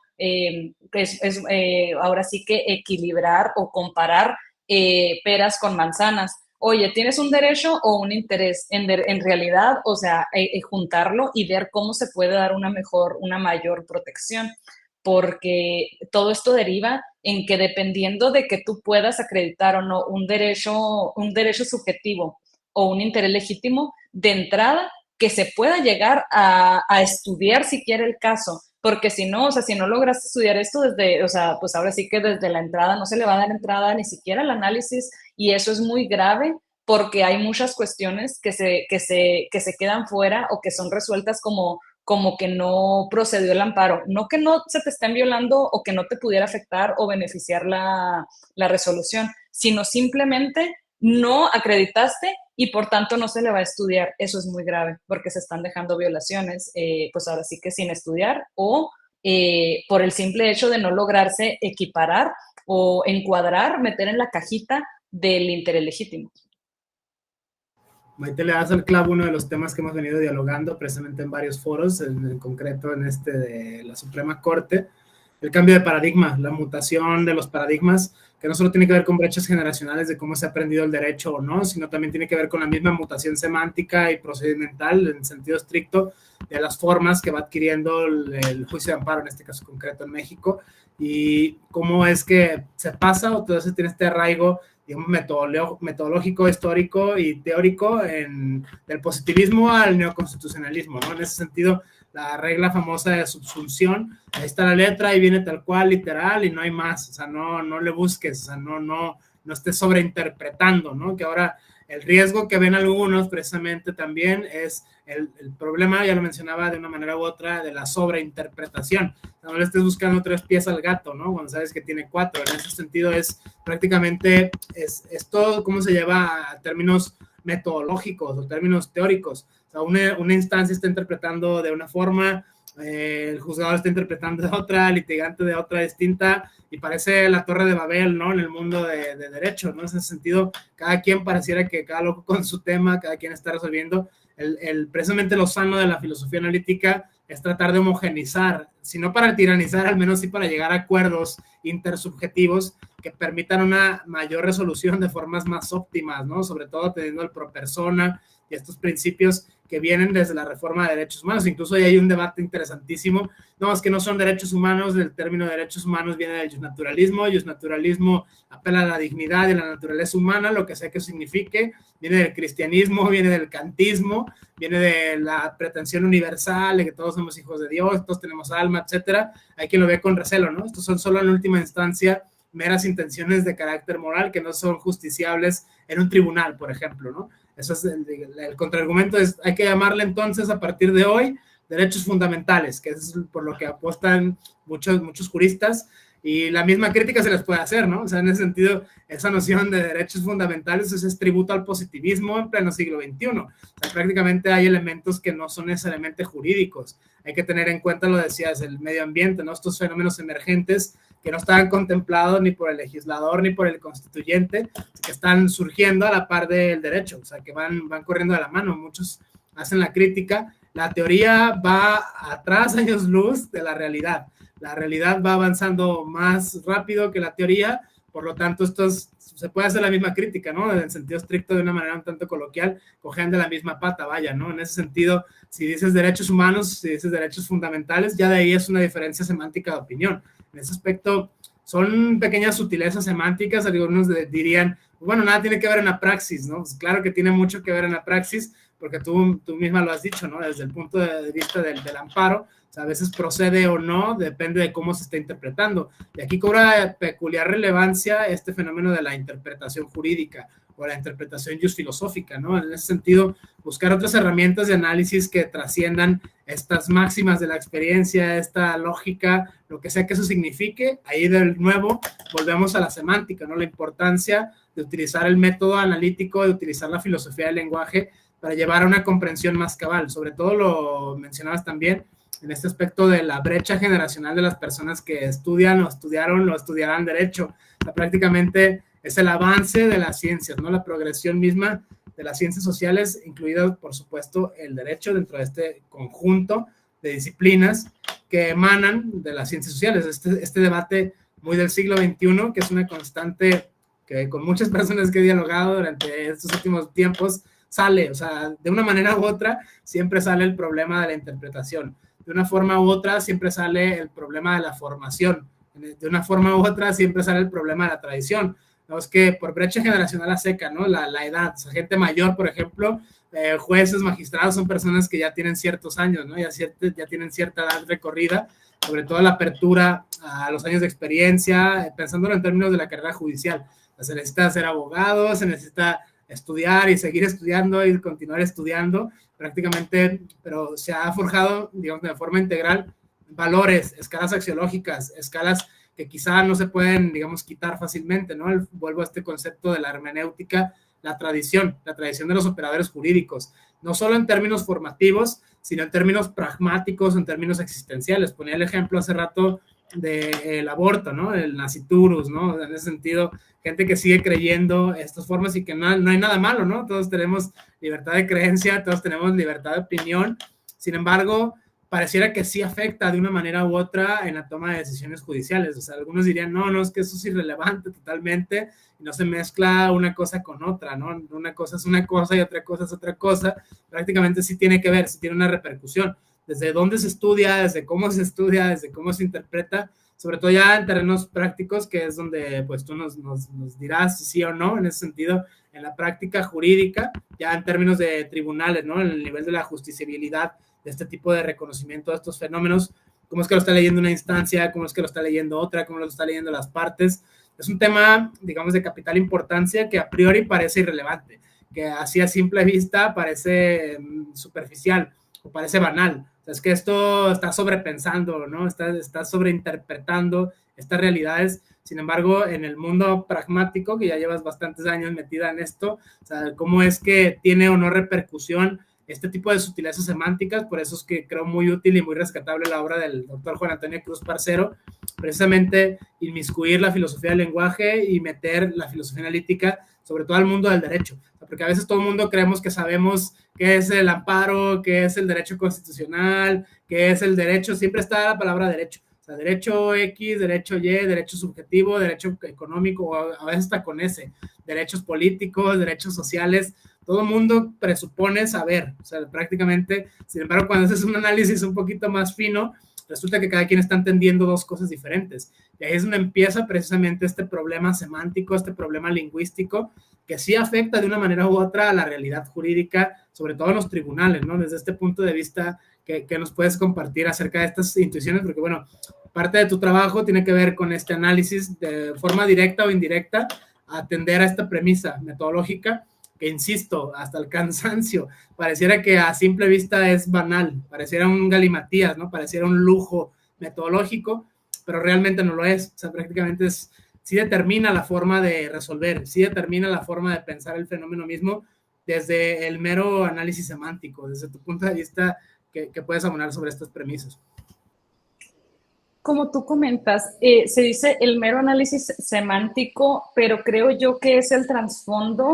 ahora sí que equilibrar o comparar peras con manzanas. Oye, ¿tienes un derecho o un interés? En realidad, o sea, juntarlo y ver cómo se puede dar una mayor protección, porque todo esto deriva en que dependiendo de que tú puedas acreditar o no un derecho subjetivo o un interés legítimo, de entrada, que se pueda llegar a estudiar si quiere el caso, porque si no, o sea, si no logras estudiar esto desde, o sea, pues ahora sí que desde la entrada no se le va a dar entrada ni siquiera al análisis y eso es muy grave porque hay muchas cuestiones que se quedan fuera o que son resueltas como que no procedió el amparo. No que no se te estén violando o que no te pudiera afectar o beneficiar la resolución, sino simplemente no acreditaste y por tanto no se le va a estudiar. Eso es muy grave porque se están dejando violaciones, pues ahora sí que sin estudiar o por el simple hecho de no lograrse equiparar o encuadrar, meter en la cajita del interés legítimo. Maite, le das al clavo uno de los temas que hemos venido dialogando precisamente en varios foros, en concreto en este de la Suprema Corte, el cambio de paradigma, la mutación de los paradigmas, que no solo tiene que ver con brechas generacionales de cómo se ha aprendido el derecho o no, sino también tiene que ver con la misma mutación semántica y procedimental en sentido estricto de las formas que va adquiriendo el juicio de amparo, en este caso concreto en México, y cómo es que se pasa o todo eso tiene este arraigo, digamos, metodológico, histórico y teórico del positivismo al neoconstitucionalismo, ¿no? En ese sentido, la regla famosa de subsunción, ahí está la letra y viene tal cual, literal, y no hay más, o sea, no le busques, o sea, no estés sobreinterpretando, ¿no? Que ahora el riesgo que ven algunos precisamente también es el problema, ya lo mencionaba de una manera u otra, de la sobreinterpretación. No le estés buscando 3 pies al gato, ¿no? Cuando sabes que tiene 4. En ese sentido es prácticamente, es todo cómo se lleva a términos metodológicos o términos teóricos. O sea, una instancia está interpretando de una forma, el juzgador está interpretando de otra, el litigante de otra distinta, y parece la Torre de Babel, ¿no? En el mundo de derecho, ¿no? En ese sentido, cada quien pareciera que cada loco con su tema, cada quien está resolviendo. Precisamente lo sano de la filosofía analítica es tratar de homogenizar, si no para tiranizar, al menos sí para llegar a acuerdos intersubjetivos que permitan una mayor resolución de formas más óptimas, ¿no? Sobre todo teniendo el pro persona y estos principios que vienen desde la reforma de derechos humanos. Incluso ahí hay un debate interesantísimo. No, es que no son derechos humanos, el término de derechos humanos viene del justnaturalismo. El justnaturalismo apela a la dignidad y la naturaleza humana, lo que sea que signifique. Viene del cristianismo, viene del kantismo, viene de la pretensión universal de que todos somos hijos de Dios, todos tenemos alma, etcétera. Hay quien lo ve con recelo, ¿no? Estos son solo en última instancia meras intenciones de carácter moral que no son justiciables en un tribunal, por ejemplo, ¿no? Eso es el contraargumento, es hay que llamarle entonces a partir de hoy derechos fundamentales, que es por lo que apuestan muchos juristas, y la misma crítica se les puede hacer, ¿no? O sea, en ese sentido, esa noción de derechos fundamentales es tributo al positivismo en pleno siglo XXI. O sea, prácticamente hay elementos que no son necesariamente jurídicos. Hay que tener en cuenta, lo decías, el medio ambiente, ¿no? Estos fenómenos emergentes que no estaban contemplados ni por el legislador ni por el constituyente, que están surgiendo a la par del derecho, o sea, que van corriendo de la mano. Muchos hacen la crítica. La teoría va atrás años luz de la realidad. La realidad va avanzando más rápido que la teoría, por lo tanto, se puede hacer la misma crítica, ¿no? En el sentido estricto, de una manera un tanto coloquial, cogen de la misma pata, vaya, ¿no? En ese sentido, si dices derechos humanos, si dices derechos fundamentales, ya de ahí es una diferencia semántica de opinión. En ese aspecto, son pequeñas sutilezas semánticas, algunos dirían, bueno, nada tiene que ver en la praxis, ¿no? Pues claro que tiene mucho que ver en la praxis, porque tú misma lo has dicho, ¿no? Desde el punto de vista del amparo, o sea, a veces procede o no, depende de cómo se esté interpretando. Y aquí cobra peculiar relevancia este fenómeno de la interpretación jurídica o la interpretación filosófica, ¿no? En ese sentido, buscar otras herramientas de análisis que trasciendan estas máximas de la experiencia, esta lógica, lo que sea que eso signifique. Ahí de nuevo volvemos a la semántica, ¿no? La importancia de utilizar el método analítico, de utilizar la filosofía del lenguaje para llevar a una comprensión más cabal. Sobre todo lo mencionabas también en este aspecto de la brecha generacional de las personas que estudian o estudiaron o estudiarán derecho. O sea, prácticamente es el avance de las ciencias, ¿no? La progresión misma de las ciencias sociales, incluido, por supuesto, el derecho dentro de este conjunto de disciplinas que emanan de las ciencias sociales. Este debate muy del siglo XXI, que es una constante que con muchas personas que he dialogado durante estos últimos tiempos sale, o sea, de una manera u otra siempre sale el problema de la interpretación. De una forma u otra siempre sale el problema de la formación. De una forma u otra siempre sale el problema de la tradición. ¿No? Es que por brecha generacional a seca, ¿no? La edad, o sea, gente mayor, por ejemplo, jueces, magistrados, son personas que ya tienen ciertos años, ¿no? Ya tienen cierta edad recorrida, sobre todo la apertura a los años de experiencia, pensándolo en términos de la carrera judicial. O sea, se necesita ser abogado, se necesita estudiar y seguir estudiando y continuar estudiando prácticamente, pero se ha forjado, digamos, de forma integral valores, escalas axiológicas, escalas que quizá no se pueden, digamos, quitar fácilmente, ¿no? Vuelvo a este concepto de la hermenéutica, la tradición de los operadores jurídicos, no solo en términos formativos, sino en términos pragmáticos, en términos existenciales. Ponía el ejemplo hace rato del aborto, ¿no? El nasciturus, ¿no? En ese sentido, gente que sigue creyendo estas formas y que no hay nada malo, ¿no? Todos tenemos libertad de creencia, todos tenemos libertad de opinión. Sin embargo, pareciera que sí afecta de una manera u otra en la toma de decisiones judiciales. O sea, algunos dirían, no, es que eso es irrelevante totalmente y no se mezcla una cosa con otra, ¿no? Una cosa es una cosa y otra cosa es otra cosa. Prácticamente sí tiene que ver, sí tiene una repercusión. Desde dónde se estudia, desde cómo se interpreta, sobre todo ya en terrenos prácticos, que es donde pues tú nos dirás si sí o no, en ese sentido, en la práctica jurídica, ya en términos de tribunales, ¿no? En el nivel de la justiciabilidad de este tipo de reconocimiento de estos fenómenos, cómo es que lo está leyendo una instancia, cómo es que lo está leyendo otra, cómo lo está leyendo las partes. Es un tema, digamos, de capital importancia que a priori parece irrelevante, que así a simple vista parece superficial o parece banal. O sea, es que esto está sobrepensando, ¿no? Está sobreinterpretando estas realidades. Sin embargo, en el mundo pragmático, que ya llevas bastantes años metida en esto, o sea, cómo es que tiene o no repercusión este tipo de sutilezas semánticas. Por eso es que creo muy útil y muy rescatable la obra del doctor Juan Antonio Cruz Parcero, precisamente inmiscuir la filosofía del lenguaje y meter la filosofía analítica, sobre todo al mundo del derecho. O sea, porque a veces todo el mundo creemos que sabemos qué es el amparo, qué es el derecho constitucional, qué es el derecho, siempre está la palabra derecho, o sea, derecho X, derecho Y, derecho subjetivo, derecho económico, a veces está con ese, derechos políticos, derechos sociales, todo el mundo presupone saber, o sea, prácticamente, sin embargo, cuando haces un análisis un poquito más fino, resulta que cada quien está entendiendo dos cosas diferentes. Y ahí es donde empieza precisamente este problema semántico, este problema lingüístico, que sí afecta de una manera u otra a la realidad jurídica, sobre todo en los tribunales, ¿no? Desde este punto de vista que nos puedes compartir acerca de estas intuiciones, porque, bueno, parte de tu trabajo tiene que ver con este análisis de forma directa o indirecta, atender a esta premisa metodológica, que insisto, hasta el cansancio, pareciera que a simple vista es banal, pareciera un galimatías, ¿no? Pareciera un lujo metodológico, pero realmente no lo es, o sea, prácticamente es, sí determina la forma de resolver, sí determina la forma de pensar el fenómeno mismo desde el mero análisis semántico, desde tu punto de vista que puedes abonar sobre estas premisas. Como tú comentas, se dice el mero análisis semántico, pero creo yo que es el trasfondo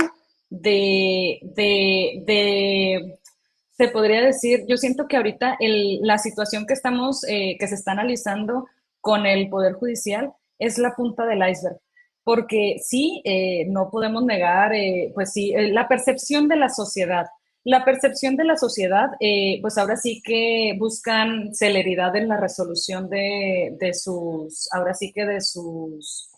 se podría decir, yo siento que ahorita la situación que que se está analizando con el Poder Judicial es la punta del iceberg, porque sí, no podemos negar, pues sí, la percepción de la sociedad. La percepción de la sociedad, pues ahora sí que buscan celeridad en la resolución de sus, ahora sí que de sus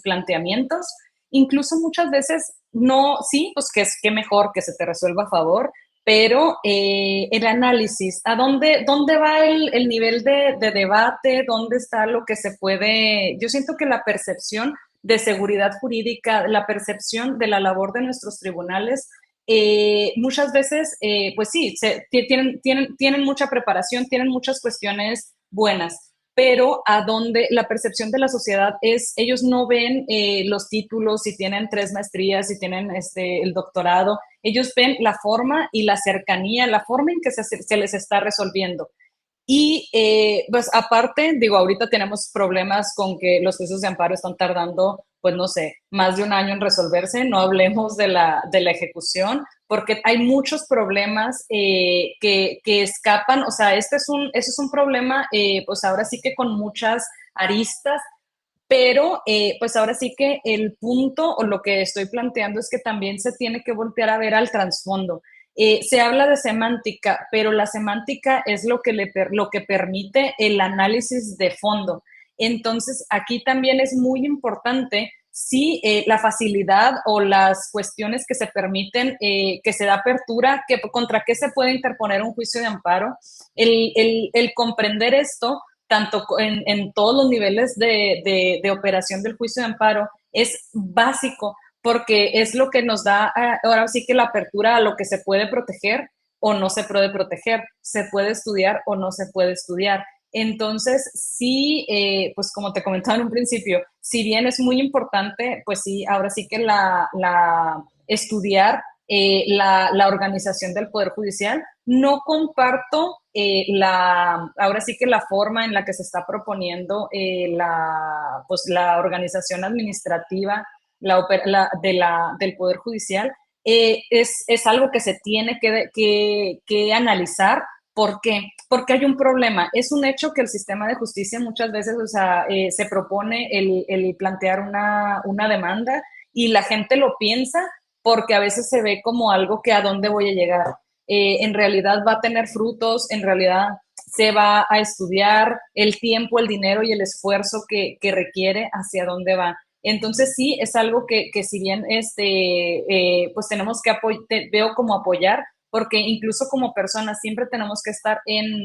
planteamientos. Incluso muchas veces no, sí, pues que mejor que se te resuelva a favor, pero el análisis, dónde va el nivel de debate? ¿Dónde está lo que se puede? Yo siento que la percepción de seguridad jurídica, la percepción de la labor de nuestros tribunales, muchas veces, pues sí, tienen mucha preparación, tienen muchas cuestiones buenas, pero a donde la percepción de la sociedad es, ellos no ven los títulos, si tienen 3 maestrías, si tienen el doctorado, ellos ven la forma y la cercanía, la forma en que se les está resolviendo. Y pues aparte, digo, ahorita tenemos problemas con que los juicios de amparo están tardando, pues no sé, más de un año en resolverse, no hablemos de la ejecución, porque hay muchos problemas que escapan, o sea, ese es un problema, pues ahora sí que con muchas aristas, pero pues ahora sí que el punto o lo que estoy planteando es que también se tiene que voltear a ver al trasfondo. Se habla de semántica, pero la semántica es lo que permite el análisis de fondo. Entonces, aquí también es muy importante si la facilidad o las cuestiones que se permiten, que se da apertura, contra qué se puede interponer un juicio de amparo, el comprender esto tanto en todos los niveles de operación del juicio de amparo, es básico porque es lo que nos da ahora sí que la apertura a lo que se puede proteger o no se puede proteger, se puede estudiar o no se puede estudiar. Entonces, sí, pues como te comentaba en un principio, si bien es muy importante, pues sí, ahora sí que estudiar la organización del Poder Judicial. No comparto ahora sí que la forma en la que se está proponiendo pues, la organización administrativa del Poder Judicial. Es algo que se tiene que analizar. ¿Por qué? Porque hay un problema. Es un hecho que el sistema de justicia muchas veces, o sea, se propone el plantear una demanda y la gente lo piensa porque a veces se ve como algo que a dónde voy a llegar. En realidad va a tener frutos, en realidad se va a estudiar el tiempo, el dinero y el esfuerzo que requiere hacia dónde va. Entonces sí, es algo que si bien pues tenemos que veo como apoyar, porque incluso como personas siempre tenemos que estar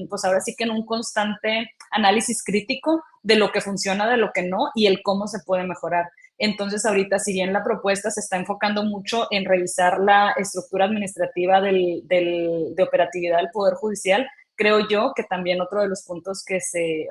pues ahora sí que en un constante análisis crítico de lo que funciona, de lo que no y el cómo se puede mejorar. Entonces, ahorita, si bien la propuesta se está enfocando mucho en revisar la estructura administrativa de operatividad del Poder Judicial, creo yo que también otro de los puntos que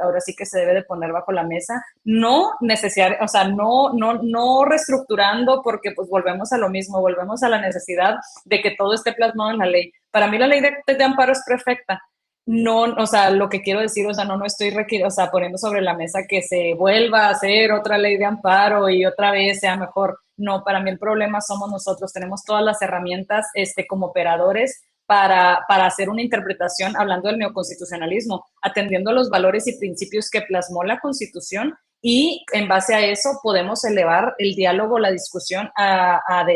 ahora sí que se debe de poner bajo la mesa, no o sea, no reestructurando porque pues volvemos a lo mismo, volvemos a la necesidad de que todo esté plasmado en la ley. Para mí la ley de amparo es perfecta. No, o sea, lo que quiero decir, o sea, no estoy o sea, poniendo sobre la mesa que se vuelva a hacer otra ley de amparo y otra vez sea mejor. No, para mí el problema somos nosotros. Tenemos todas las herramientas como operadores para hacer una interpretación, hablando del neoconstitucionalismo, atendiendo a los valores y principios que plasmó la Constitución, y en base a eso podemos elevar el diálogo, la discusión a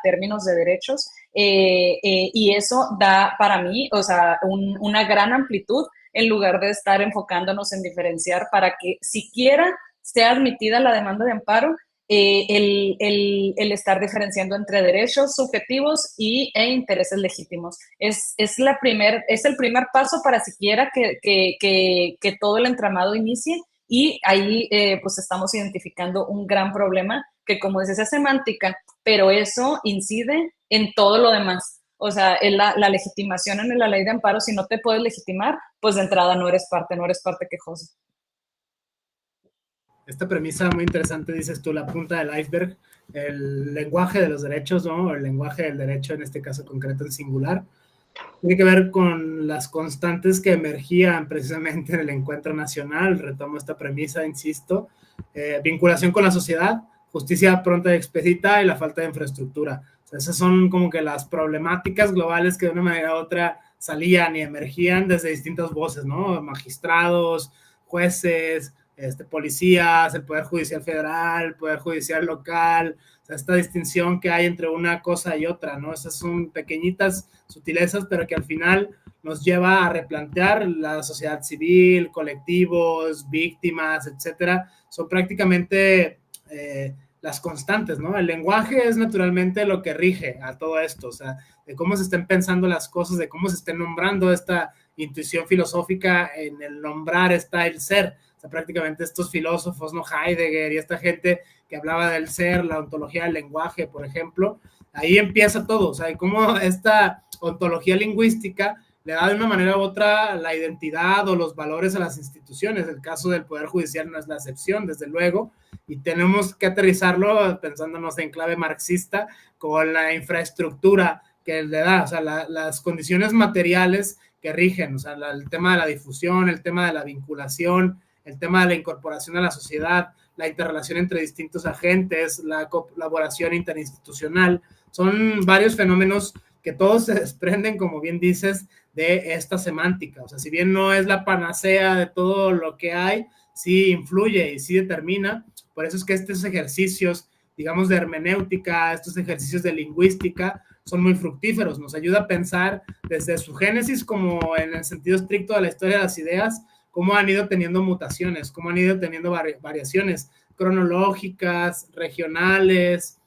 términos de derechos, y eso da para mí, o sea, una gran amplitud en lugar de estar enfocándonos en diferenciar para que siquiera sea admitida la demanda de amparo, el estar diferenciando entre derechos subjetivos e intereses legítimos. Es el primer paso para siquiera que todo el entramado inicie, y ahí pues estamos identificando un gran problema que, como dices, es semántica, pero eso incide en todo lo demás. O sea, la legitimación en la ley de amparo, si no te puedes legitimar, pues de entrada no eres parte quejosa. Esta premisa muy interesante, dices tú, la punta del iceberg, el lenguaje de los derechos, ¿no? El lenguaje del derecho, en este caso concreto en singular, tiene que ver con las constantes que emergían precisamente en el encuentro nacional. Retomo esta premisa, insisto, vinculación con la sociedad, justicia pronta y expedita y la falta de infraestructura. O sea, esas son como que las problemáticas globales que de una manera u otra salían y emergían desde distintas voces, ¿no? Magistrados, jueces, policías, el Poder Judicial Federal, el Poder Judicial Local, o sea, esta distinción que hay entre una cosa y otra, ¿no? Esas son pequeñitas sutilezas, pero que al final nos lleva a replantear la sociedad civil, colectivos, víctimas, etcétera. Son prácticamente las constantes, ¿no? El lenguaje es naturalmente lo que rige a todo esto, o sea, de cómo se estén pensando las cosas, de cómo se estén nombrando. Esta intuición filosófica en el nombrar está el ser. O sea, prácticamente estos filósofos, ¿no? Heidegger y esta gente que hablaba del ser, la ontología del lenguaje, por ejemplo, ahí empieza todo. O sea, cómo esta ontología lingüística le da de una manera u otra la identidad o los valores a las instituciones. El caso del Poder Judicial no es la excepción, desde luego, y tenemos que aterrizarlo pensándonos en clave marxista con la infraestructura que le da, o sea, las condiciones materiales que rigen, o sea, el tema de la difusión, el tema de la vinculación, el tema de la incorporación a la sociedad, la interrelación entre distintos agentes, la colaboración interinstitucional, son varios fenómenos que todos se desprenden, como bien dices, de esta semántica. O sea, si bien no es la panacea de todo lo que hay, sí influye y sí determina. Por eso es que estos ejercicios, digamos, de hermenéutica, estos ejercicios de lingüística, son muy fructíferos. Nos ayuda a pensar desde su génesis, como en el sentido estricto de la historia de las ideas, cómo han ido teniendo mutaciones, cómo han ido teniendo variaciones cronológicas, regionales,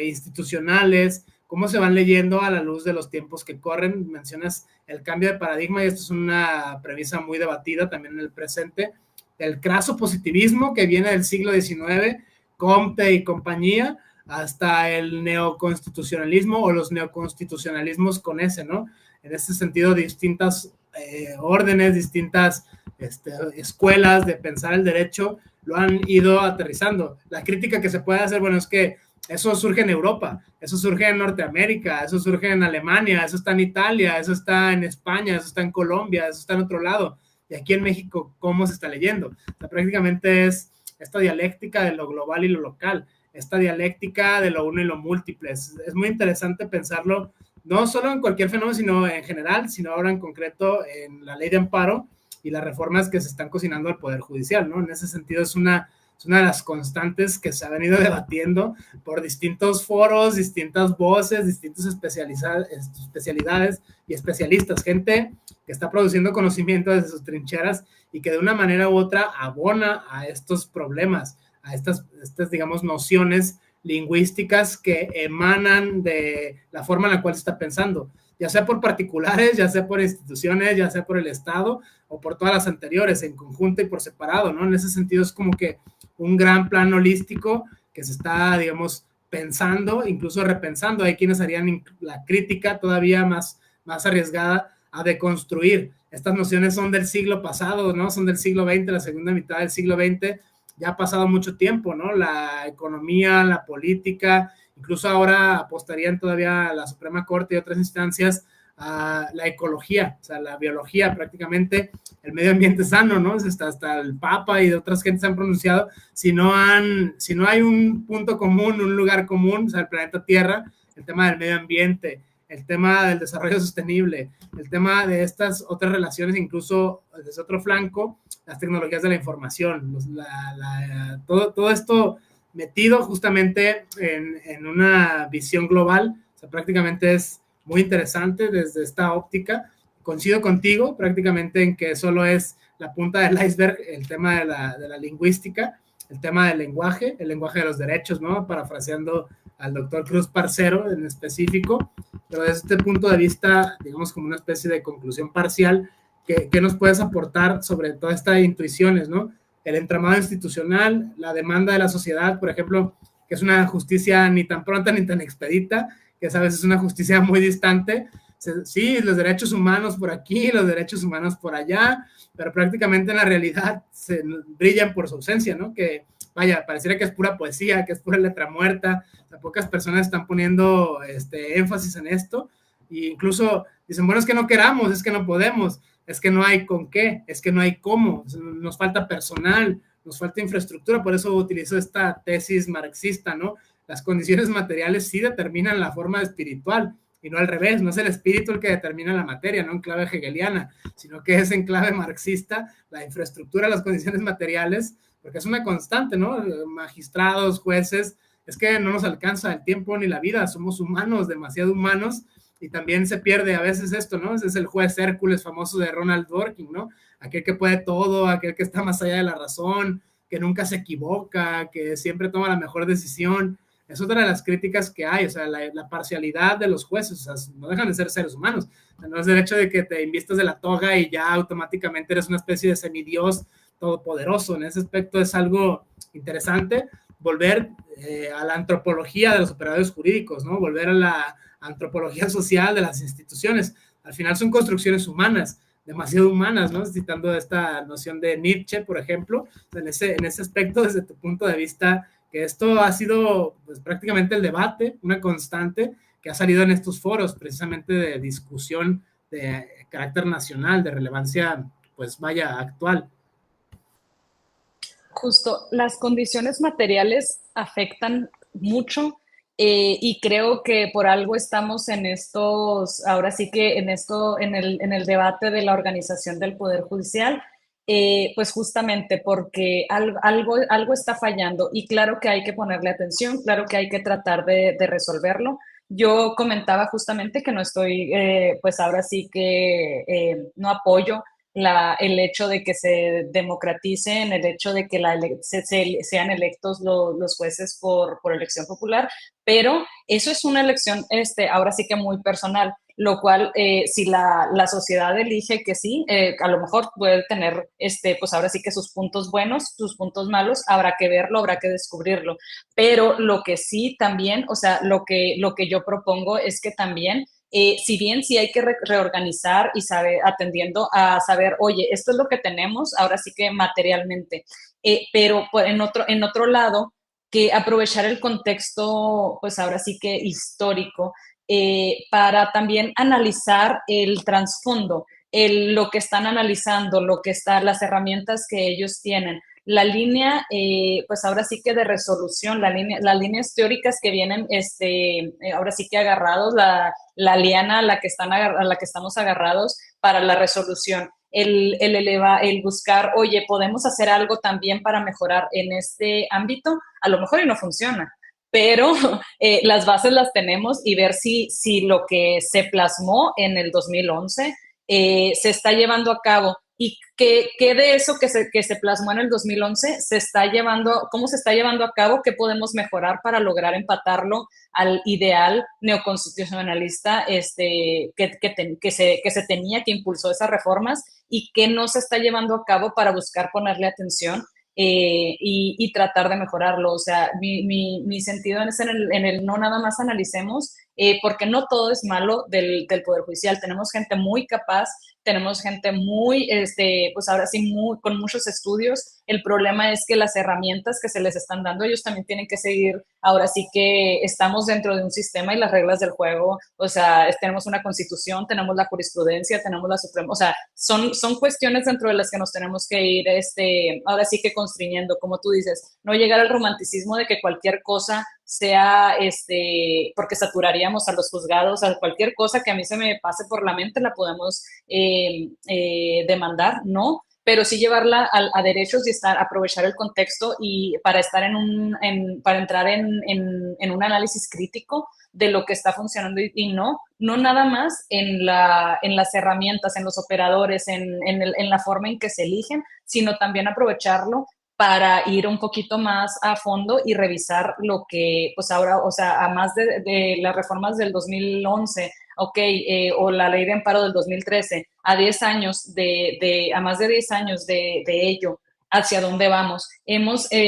institucionales, cómo se van leyendo a la luz de los tiempos que corren. Mencionas el cambio de paradigma, y esto es una premisa muy debatida también en el presente, el craso positivismo que viene del siglo XIX, Comte y compañía, hasta el neoconstitucionalismo o los neoconstitucionalismos con ese, ¿no? En ese sentido, distintas órdenes, distintas escuelas de pensar el derecho lo han ido aterrizando. La crítica que se puede hacer, bueno, es que eso surge en Europa, eso surge en Norteamérica, eso surge en Alemania, eso está en Italia, eso está en España, eso está en Colombia, eso está en otro lado. Y aquí en México, ¿cómo se está leyendo? O sea, prácticamente es esta dialéctica de lo global y lo local, esta dialéctica de lo uno y lo múltiple. Es muy interesante pensarlo, no solo en cualquier fenómeno, sino en general, sino ahora en concreto en la ley de amparo y las reformas que se están cocinando al Poder Judicial, ¿no? En ese sentido es una de las constantes que se ha venido debatiendo por distintos foros, distintas voces, distintas especialidades y especialistas, gente que está produciendo conocimiento desde sus trincheras y que de una manera u otra abona a estos problemas, a estas digamos, nociones lingüísticas que emanan de la forma en la cual se está pensando, ya sea por particulares, ya sea por instituciones, ya sea por el Estado o por todas las anteriores, en conjunto y por separado, ¿no? En ese sentido es como que un gran plan holístico que se está, digamos, pensando, incluso repensando. Hay quienes harían la crítica todavía más arriesgada a deconstruir. Estas nociones son del siglo pasado, ¿no? Son del siglo XX, la segunda mitad del siglo XX. Ya ha pasado mucho tiempo, ¿no? La economía, la política, incluso ahora apostarían todavía la Suprema Corte y otras instancias la ecología, o sea, la biología prácticamente, el medio ambiente sano, ¿no? Hasta el Papa y de otras gentes han pronunciado, si no hay un punto común, un lugar común, o sea, el planeta Tierra, el tema del medio ambiente, el tema del desarrollo sostenible, el tema de estas otras relaciones, incluso desde otro flanco, las tecnologías de la información, todo esto metido justamente en una visión global, o sea, prácticamente es muy interesante desde esta óptica. Coincido contigo prácticamente en que solo es la punta del iceberg el tema de la lingüística, el tema del lenguaje, el lenguaje de los derechos, ¿no? Parafraseando al doctor Cruz Parcero en específico, pero desde este punto de vista, digamos como una especie de conclusión parcial, ¿qué nos puedes aportar sobre todas estas intuiciones, ¿no? El entramado institucional, la demanda de la sociedad, por ejemplo, que es una justicia ni tan pronta ni tan expedita, que a veces es una justicia muy distante. Sí, los derechos humanos por aquí, los derechos humanos por allá, pero prácticamente en la realidad brillan por su ausencia, ¿no? Que, vaya, pareciera que es pura poesía, que es pura letra muerta, o sea, pocas personas están poniendo énfasis en esto, e incluso dicen, bueno, es que no queramos, es que no podemos, es que no hay con qué, es que no hay cómo, nos falta personal, nos falta infraestructura, por eso utilizo esta tesis marxista, ¿no? Las condiciones materiales sí determinan la forma espiritual, y no al revés, no es el espíritu el que determina la materia, no en clave hegeliana, sino que es en clave marxista la infraestructura, las condiciones materiales, porque es una constante, ¿no? Magistrados, jueces, es que no nos alcanza el tiempo ni la vida, somos humanos, demasiado humanos, y también se pierde a veces esto, ¿no? Ese es el juez Hércules famoso de Ronald Dworkin, ¿no? Aquel que puede todo, aquel que está más allá de la razón, que nunca se equivoca, que siempre toma la mejor decisión. Es otra de las críticas que hay, o sea, la parcialidad de los jueces, o sea, no dejan de ser seres humanos. O sea, no es el hecho de que te invistas de la toga y ya automáticamente eres una especie de semidios todopoderoso. En ese aspecto es algo interesante volver a la antropología de los operadores jurídicos, ¿no? Volver a la antropología social de las instituciones. Al final son construcciones humanas, demasiado humanas, ¿no? Citando esta noción de Nietzsche, por ejemplo, en ese aspecto, desde tu punto de vista, que esto ha sido pues, prácticamente el debate, una constante que ha salido en estos foros, precisamente de discusión de carácter nacional, de relevancia, pues vaya, actual. Justo, las condiciones materiales afectan mucho y creo que por algo estamos en estos, ahora sí que en esto, en el debate de la organización del Poder Judicial, pues justamente porque algo está fallando y claro que hay que ponerle atención, claro que hay que tratar de resolverlo. Yo comentaba justamente que no estoy, pues ahora sí que no apoyo el hecho de que se democraticen, el hecho de que sean electos los jueces por elección popular, pero eso es una elección, ahora sí que muy personal, lo cual, si la sociedad elige que sí, a lo mejor puede tener, pues ahora sí que sus puntos buenos, sus puntos malos, habrá que verlo, habrá que descubrirlo, pero lo que sí también, o sea, lo que yo propongo es que también si bien sí hay que reorganizar y saber, atendiendo a saber, oye, esto es lo que tenemos, ahora sí que materialmente, pero en otro lado, que aprovechar el contexto, pues ahora sí que histórico, para también analizar el trasfondo, lo que están analizando, las herramientas que ellos tienen. La línea, pues ahora sí que de resolución, las líneas teóricas que vienen, ahora sí que agarrados, la liana a la que estamos agarrados para la resolución. El buscar, oye, podemos hacer algo también para mejorar en este ámbito, a lo mejor y no funciona, pero las bases las tenemos y ver si lo que se plasmó en el 2011 se está llevando a cabo y qué de eso que se plasmó en el 2011 se está llevando, cómo se está llevando a cabo, qué podemos mejorar para lograr empatarlo al ideal neoconstitucionalista que se tenía, que impulsó esas reformas y que no se está llevando a cabo para buscar ponerle atención y tratar de mejorarlo. O sea, mi sentido es en el no nada más analicemos porque no todo es malo del Poder Judicial. Tenemos gente muy capaz, tenemos gente muy, pues ahora sí, con muchos estudios. El problema es que las herramientas que se les están dando, ellos también tienen que seguir. Ahora sí que estamos dentro de un sistema y las reglas del juego, o sea, tenemos una constitución, tenemos la jurisprudencia, tenemos la suprema, o sea, son cuestiones dentro de las que nos tenemos que ir, ahora sí que constriñendo, como tú dices, no llegar al romanticismo de que cualquier cosa sea, porque saturaríamos a los juzgados, a cualquier cosa que a mí se me pase por la mente la podemos demandar, ¿no? Pero sí llevarla a derechos y aprovechar el contexto y para estar para entrar en un análisis crítico de lo que está funcionando y no nada más en las herramientas, en los operadores, en la forma en que se eligen, sino también aprovecharlo para ir un poquito más a fondo y revisar lo que, pues ahora, o sea, a más de las reformas del 2011, o la ley de amparo del 2013, a 10 años a más de 10 años de ello, hacia dónde vamos.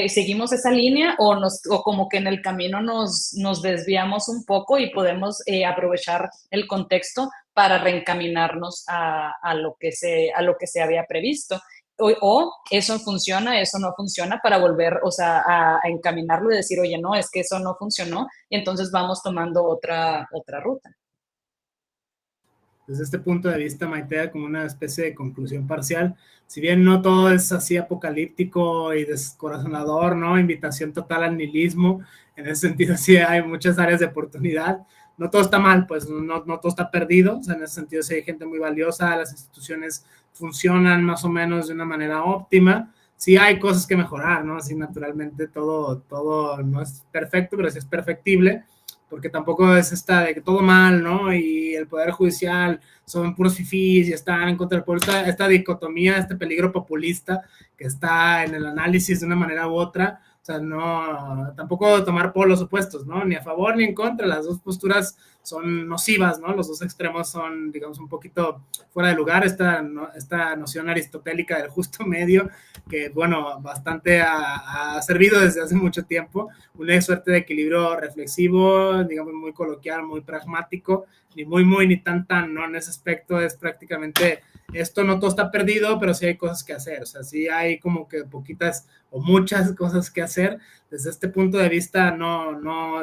¿Seguimos esa línea o como que en el camino nos desviamos un poco y podemos aprovechar el contexto para reencaminarnos a lo que se había previsto? O eso funciona, eso no funciona, para volver, o sea, a encaminarlo y decir, oye, no, es que eso no funcionó, y entonces vamos tomando otra ruta. Desde este punto de vista, Maitea, como una especie de conclusión parcial, si bien no todo es así apocalíptico y descorazonador, ¿no? Invitación total al nihilismo, en ese sentido sí hay muchas áreas de oportunidad. No todo está mal, pues no todo está perdido, o sea, en ese sentido sí hay gente muy valiosa, las instituciones funcionan más o menos de una manera óptima, sí hay cosas que mejorar, ¿no? Así naturalmente todo no es perfecto, pero sí es perfectible, porque tampoco es esta de que todo mal, ¿no? Y el Poder Judicial son puros fifís y están en contra del pueblo, esta dicotomía, este peligro populista que está en el análisis de una manera u otra. O sea, no, tampoco tomar polos opuestos, ¿no? Ni a favor ni en contra, las dos posturas son nocivas, ¿no? Los dos extremos son, digamos, un poquito fuera de lugar, esta noción aristotélica del justo medio, que, bueno, bastante ha servido desde hace mucho tiempo, una suerte de equilibrio reflexivo, digamos, muy coloquial, muy pragmático, ni muy, ni tan, ¿no? En ese aspecto es prácticamente, esto no todo está perdido, pero sí hay cosas que hacer, o sea, sí hay como que poquitas o muchas cosas que hacer. Desde este punto de vista, no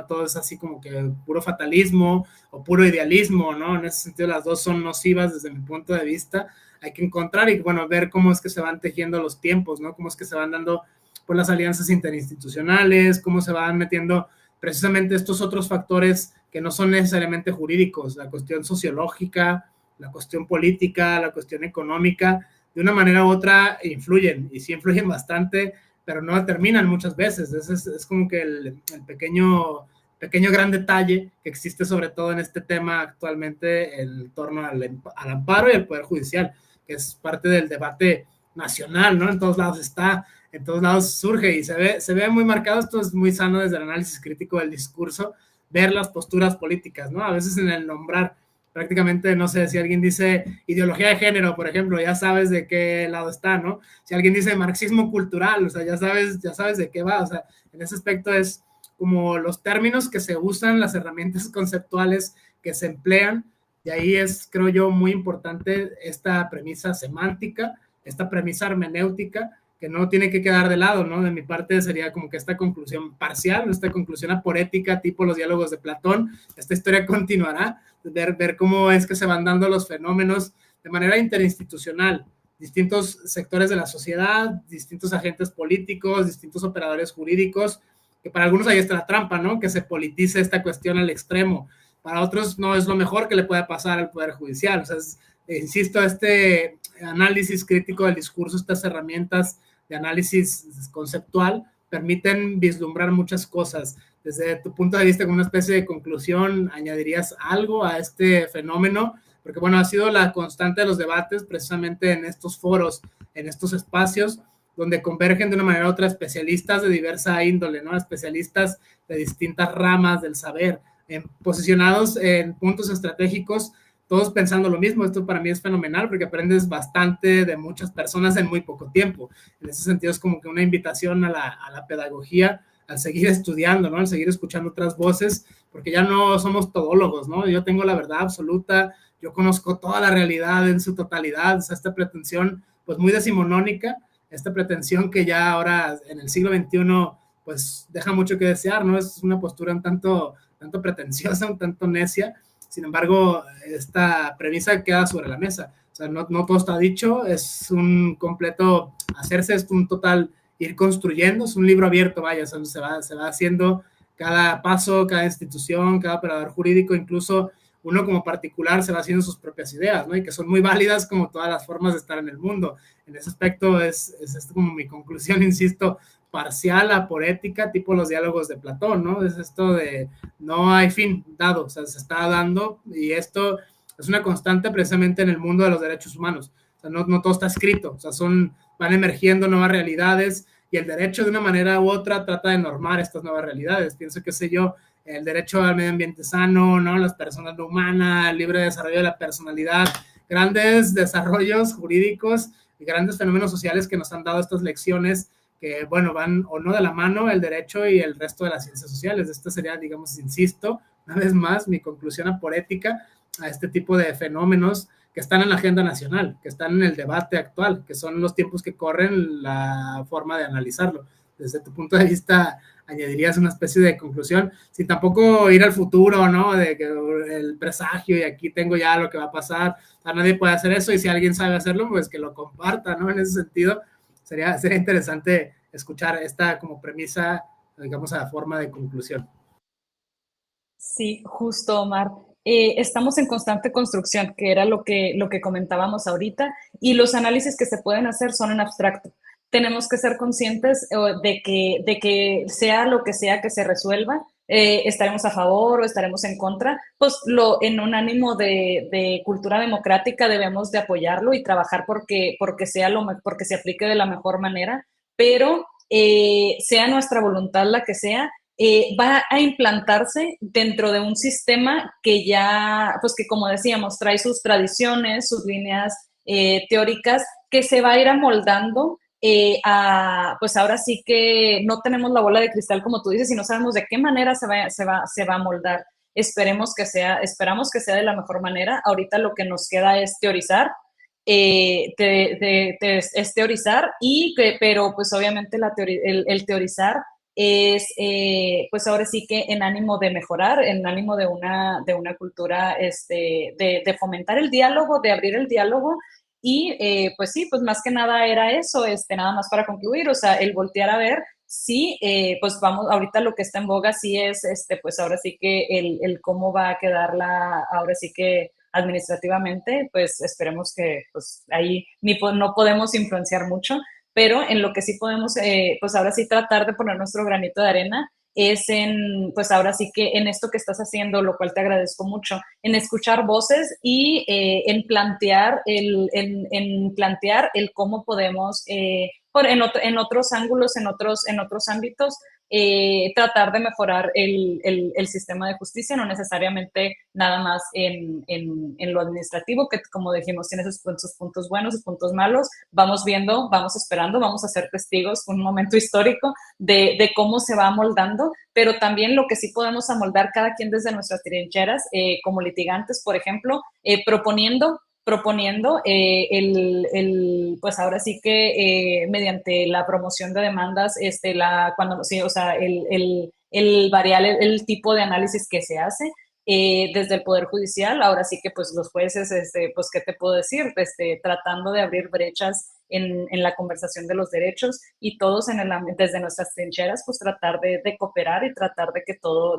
todo es así como que puro fatalismo o puro idealismo, ¿no? En ese sentido, las dos son nocivas desde mi punto de vista. Hay que encontrar y, bueno, ver cómo es que se van tejiendo los tiempos, ¿no? Cómo es que se van dando por las alianzas interinstitucionales, cómo se van metiendo precisamente estos otros factores que no son necesariamente jurídicos, la cuestión sociológica, la cuestión política, la cuestión económica, de una manera u otra influyen, y sí influyen bastante, pero no terminan muchas veces. Es como que el pequeño gran detalle que existe sobre todo en este tema actualmente en torno al amparo y al Poder Judicial, que es parte del debate nacional, ¿no? En todos lados está, en todos lados surge y se ve muy marcado. Esto es muy sano desde el análisis crítico del discurso, ver las posturas políticas, ¿no? A veces en el nombrar prácticamente, no sé, si alguien dice ideología de género, por ejemplo, ya sabes de qué lado está, ¿no? Si alguien dice marxismo cultural, o sea, ya sabes de qué va, o sea, en ese aspecto es como los términos que se usan, las herramientas conceptuales que se emplean, y ahí es, creo yo, muy importante esta premisa semántica, esta premisa hermenéutica, que no tiene que quedar de lado, ¿no? De mi parte sería como que esta conclusión parcial, esta conclusión aporética, tipo los diálogos de Platón. Esta historia continuará, ver cómo es que se van dando los fenómenos de manera interinstitucional, distintos sectores de la sociedad, distintos agentes políticos, distintos operadores jurídicos, que para algunos ahí está la trampa, ¿no? Que se politice esta cuestión al extremo. Para otros no es lo mejor que le puede pasar al Poder Judicial. O sea, insisto, este análisis crítico del discurso, estas herramientas de análisis conceptual permiten vislumbrar muchas cosas. Desde tu punto de vista, como una especie de conclusión, ¿añadirías algo a este fenómeno? Porque, bueno, ha sido la constante de los debates precisamente en estos foros, en estos espacios, donde convergen de una manera u otra especialistas de diversa índole, ¿no? Especialistas de distintas ramas del saber, posicionados en puntos estratégicos, todos pensando lo mismo. Esto para mí es fenomenal porque aprendes bastante de muchas personas en muy poco tiempo. En ese sentido es como que una invitación a la pedagogía, al seguir estudiando, ¿no? Al seguir escuchando otras voces, porque ya no somos todólogos, ¿no? Yo tengo la verdad absoluta, yo conozco toda la realidad en su totalidad, o sea, esta pretensión, pues muy decimonónica, esta pretensión que ya ahora en el siglo XXI, pues deja mucho que desear, ¿no? Es una postura un tanto pretenciosa, un tanto necia. Sin embargo, esta premisa queda sobre la mesa. O sea, no todo está dicho, es un completo hacerse, es un total ir construyendo, es un libro abierto, vaya, o sea, se va haciendo cada paso, cada institución, cada operador jurídico, incluso uno como particular se va haciendo sus propias ideas, ¿no? Y que son muy válidas como todas las formas de estar en el mundo. En ese aspecto es como mi conclusión, insisto, parcial, aporética, tipo los diálogos de Platón, ¿no? Es esto de no hay fin dado, o sea, se está dando y esto es una constante precisamente en el mundo de los derechos humanos. O sea, no todo está escrito, o sea, van emergiendo nuevas realidades y el derecho de una manera u otra trata de normar estas nuevas realidades. Pienso que sé yo, el derecho al medio ambiente sano, ¿no? Las personas no humanas, el libre desarrollo de la personalidad, grandes desarrollos jurídicos y grandes fenómenos sociales que nos han dado estas lecciones que, bueno, van o no de la mano el derecho y el resto de las ciencias sociales. Esto sería, digamos, insisto, una vez más, mi conclusión aporética a este tipo de fenómenos que están en la agenda nacional, que están en el debate actual, que son los tiempos que corren, la forma de analizarlo. Desde tu punto de vista, añadirías una especie de conclusión, sin tampoco ir al futuro, ¿no? De que el presagio y aquí tengo ya lo que va a pasar. O sea, nadie puede hacer eso y si alguien sabe hacerlo, pues que lo comparta, ¿no? En ese sentido, sería interesante escuchar esta como premisa, digamos, a forma de conclusión. Sí, justo, Omar. Estamos en constante construcción, que era lo que comentábamos ahorita, y los análisis que se pueden hacer son en abstracto. Tenemos que ser conscientes de que sea lo que sea que se resuelva, estaremos a favor o estaremos en contra, pues en un ánimo de cultura democrática debemos de apoyarlo y trabajar porque se aplique de la mejor manera, pero sea nuestra voluntad la que sea, va a implantarse dentro de un sistema que ya, pues que como decíamos, trae sus tradiciones, sus líneas teóricas, que se va a ir amoldando pues ahora sí que no tenemos la bola de cristal, como tú dices, y no sabemos de qué manera se va a moldar. Esperamos que sea de la mejor manera. Ahorita lo que nos queda es teorizar, es teorizar, pero pues obviamente el teorizar es, pues ahora sí que en ánimo de mejorar, en ánimo de una cultura, de fomentar el diálogo, de abrir el diálogo. Y pues sí, pues más que nada era eso, nada más para concluir, o sea, el voltear a ver, sí, pues vamos, ahorita lo que está en boga sí es, pues ahora sí que el cómo va a quedar ahora sí que administrativamente, pues esperemos que pues ahí no podemos influenciar mucho, pero en lo que sí podemos, pues ahora sí tratar de poner nuestro granito de arena es pues ahora sí que en esto que estás haciendo, lo cual te agradezco mucho, en escuchar voces y en plantear el cómo podemos, en otros ángulos, en otros ámbitos, tratar de mejorar el sistema de justicia, no necesariamente nada más en lo administrativo, que como dijimos, tiene sus puntos buenos y puntos malos. Vamos viendo, vamos esperando, vamos a ser testigos un momento histórico de cómo se va amoldando, pero también lo que sí podemos amoldar cada quien desde nuestras trincheras, como litigantes, por ejemplo, proponiendo pues ahora sí que mediante la promoción de demandas, cuando sí, o sea, el variar el tipo de análisis que se hace desde el Poder Judicial. Ahora sí que pues los jueces, pues qué te puedo decir, tratando de abrir brechas en la conversación de los derechos y todos desde nuestras trincheras, pues tratar de cooperar y tratar de que todo,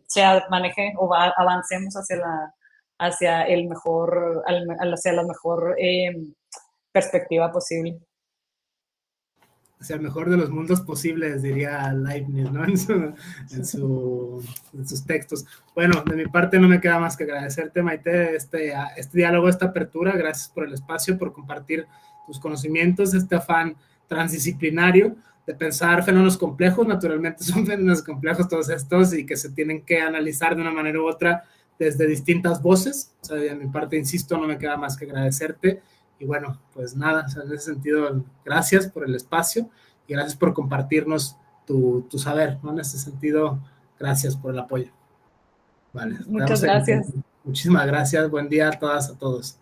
se maneje o avancemos hacia hacia la mejor perspectiva posible. Hacia el mejor de los mundos posibles, diría Leibniz, ¿no? En sus textos. Bueno, de mi parte no me queda más que agradecerte, Maite, este diálogo, esta apertura. Gracias por el espacio, por compartir tus conocimientos, este afán transdisciplinario de pensar fenómenos complejos. Naturalmente son fenómenos complejos todos estos y que se tienen que analizar de una manera u otra desde distintas voces. O sea, de mi parte, insisto, no me queda más que agradecerte. Y bueno, pues nada, o sea, en ese sentido, gracias por el espacio y gracias por compartirnos tu saber, ¿no? En ese sentido, gracias por el apoyo. Vale, Muchas gracias. muchísimas gracias, buen día a todas, a todos.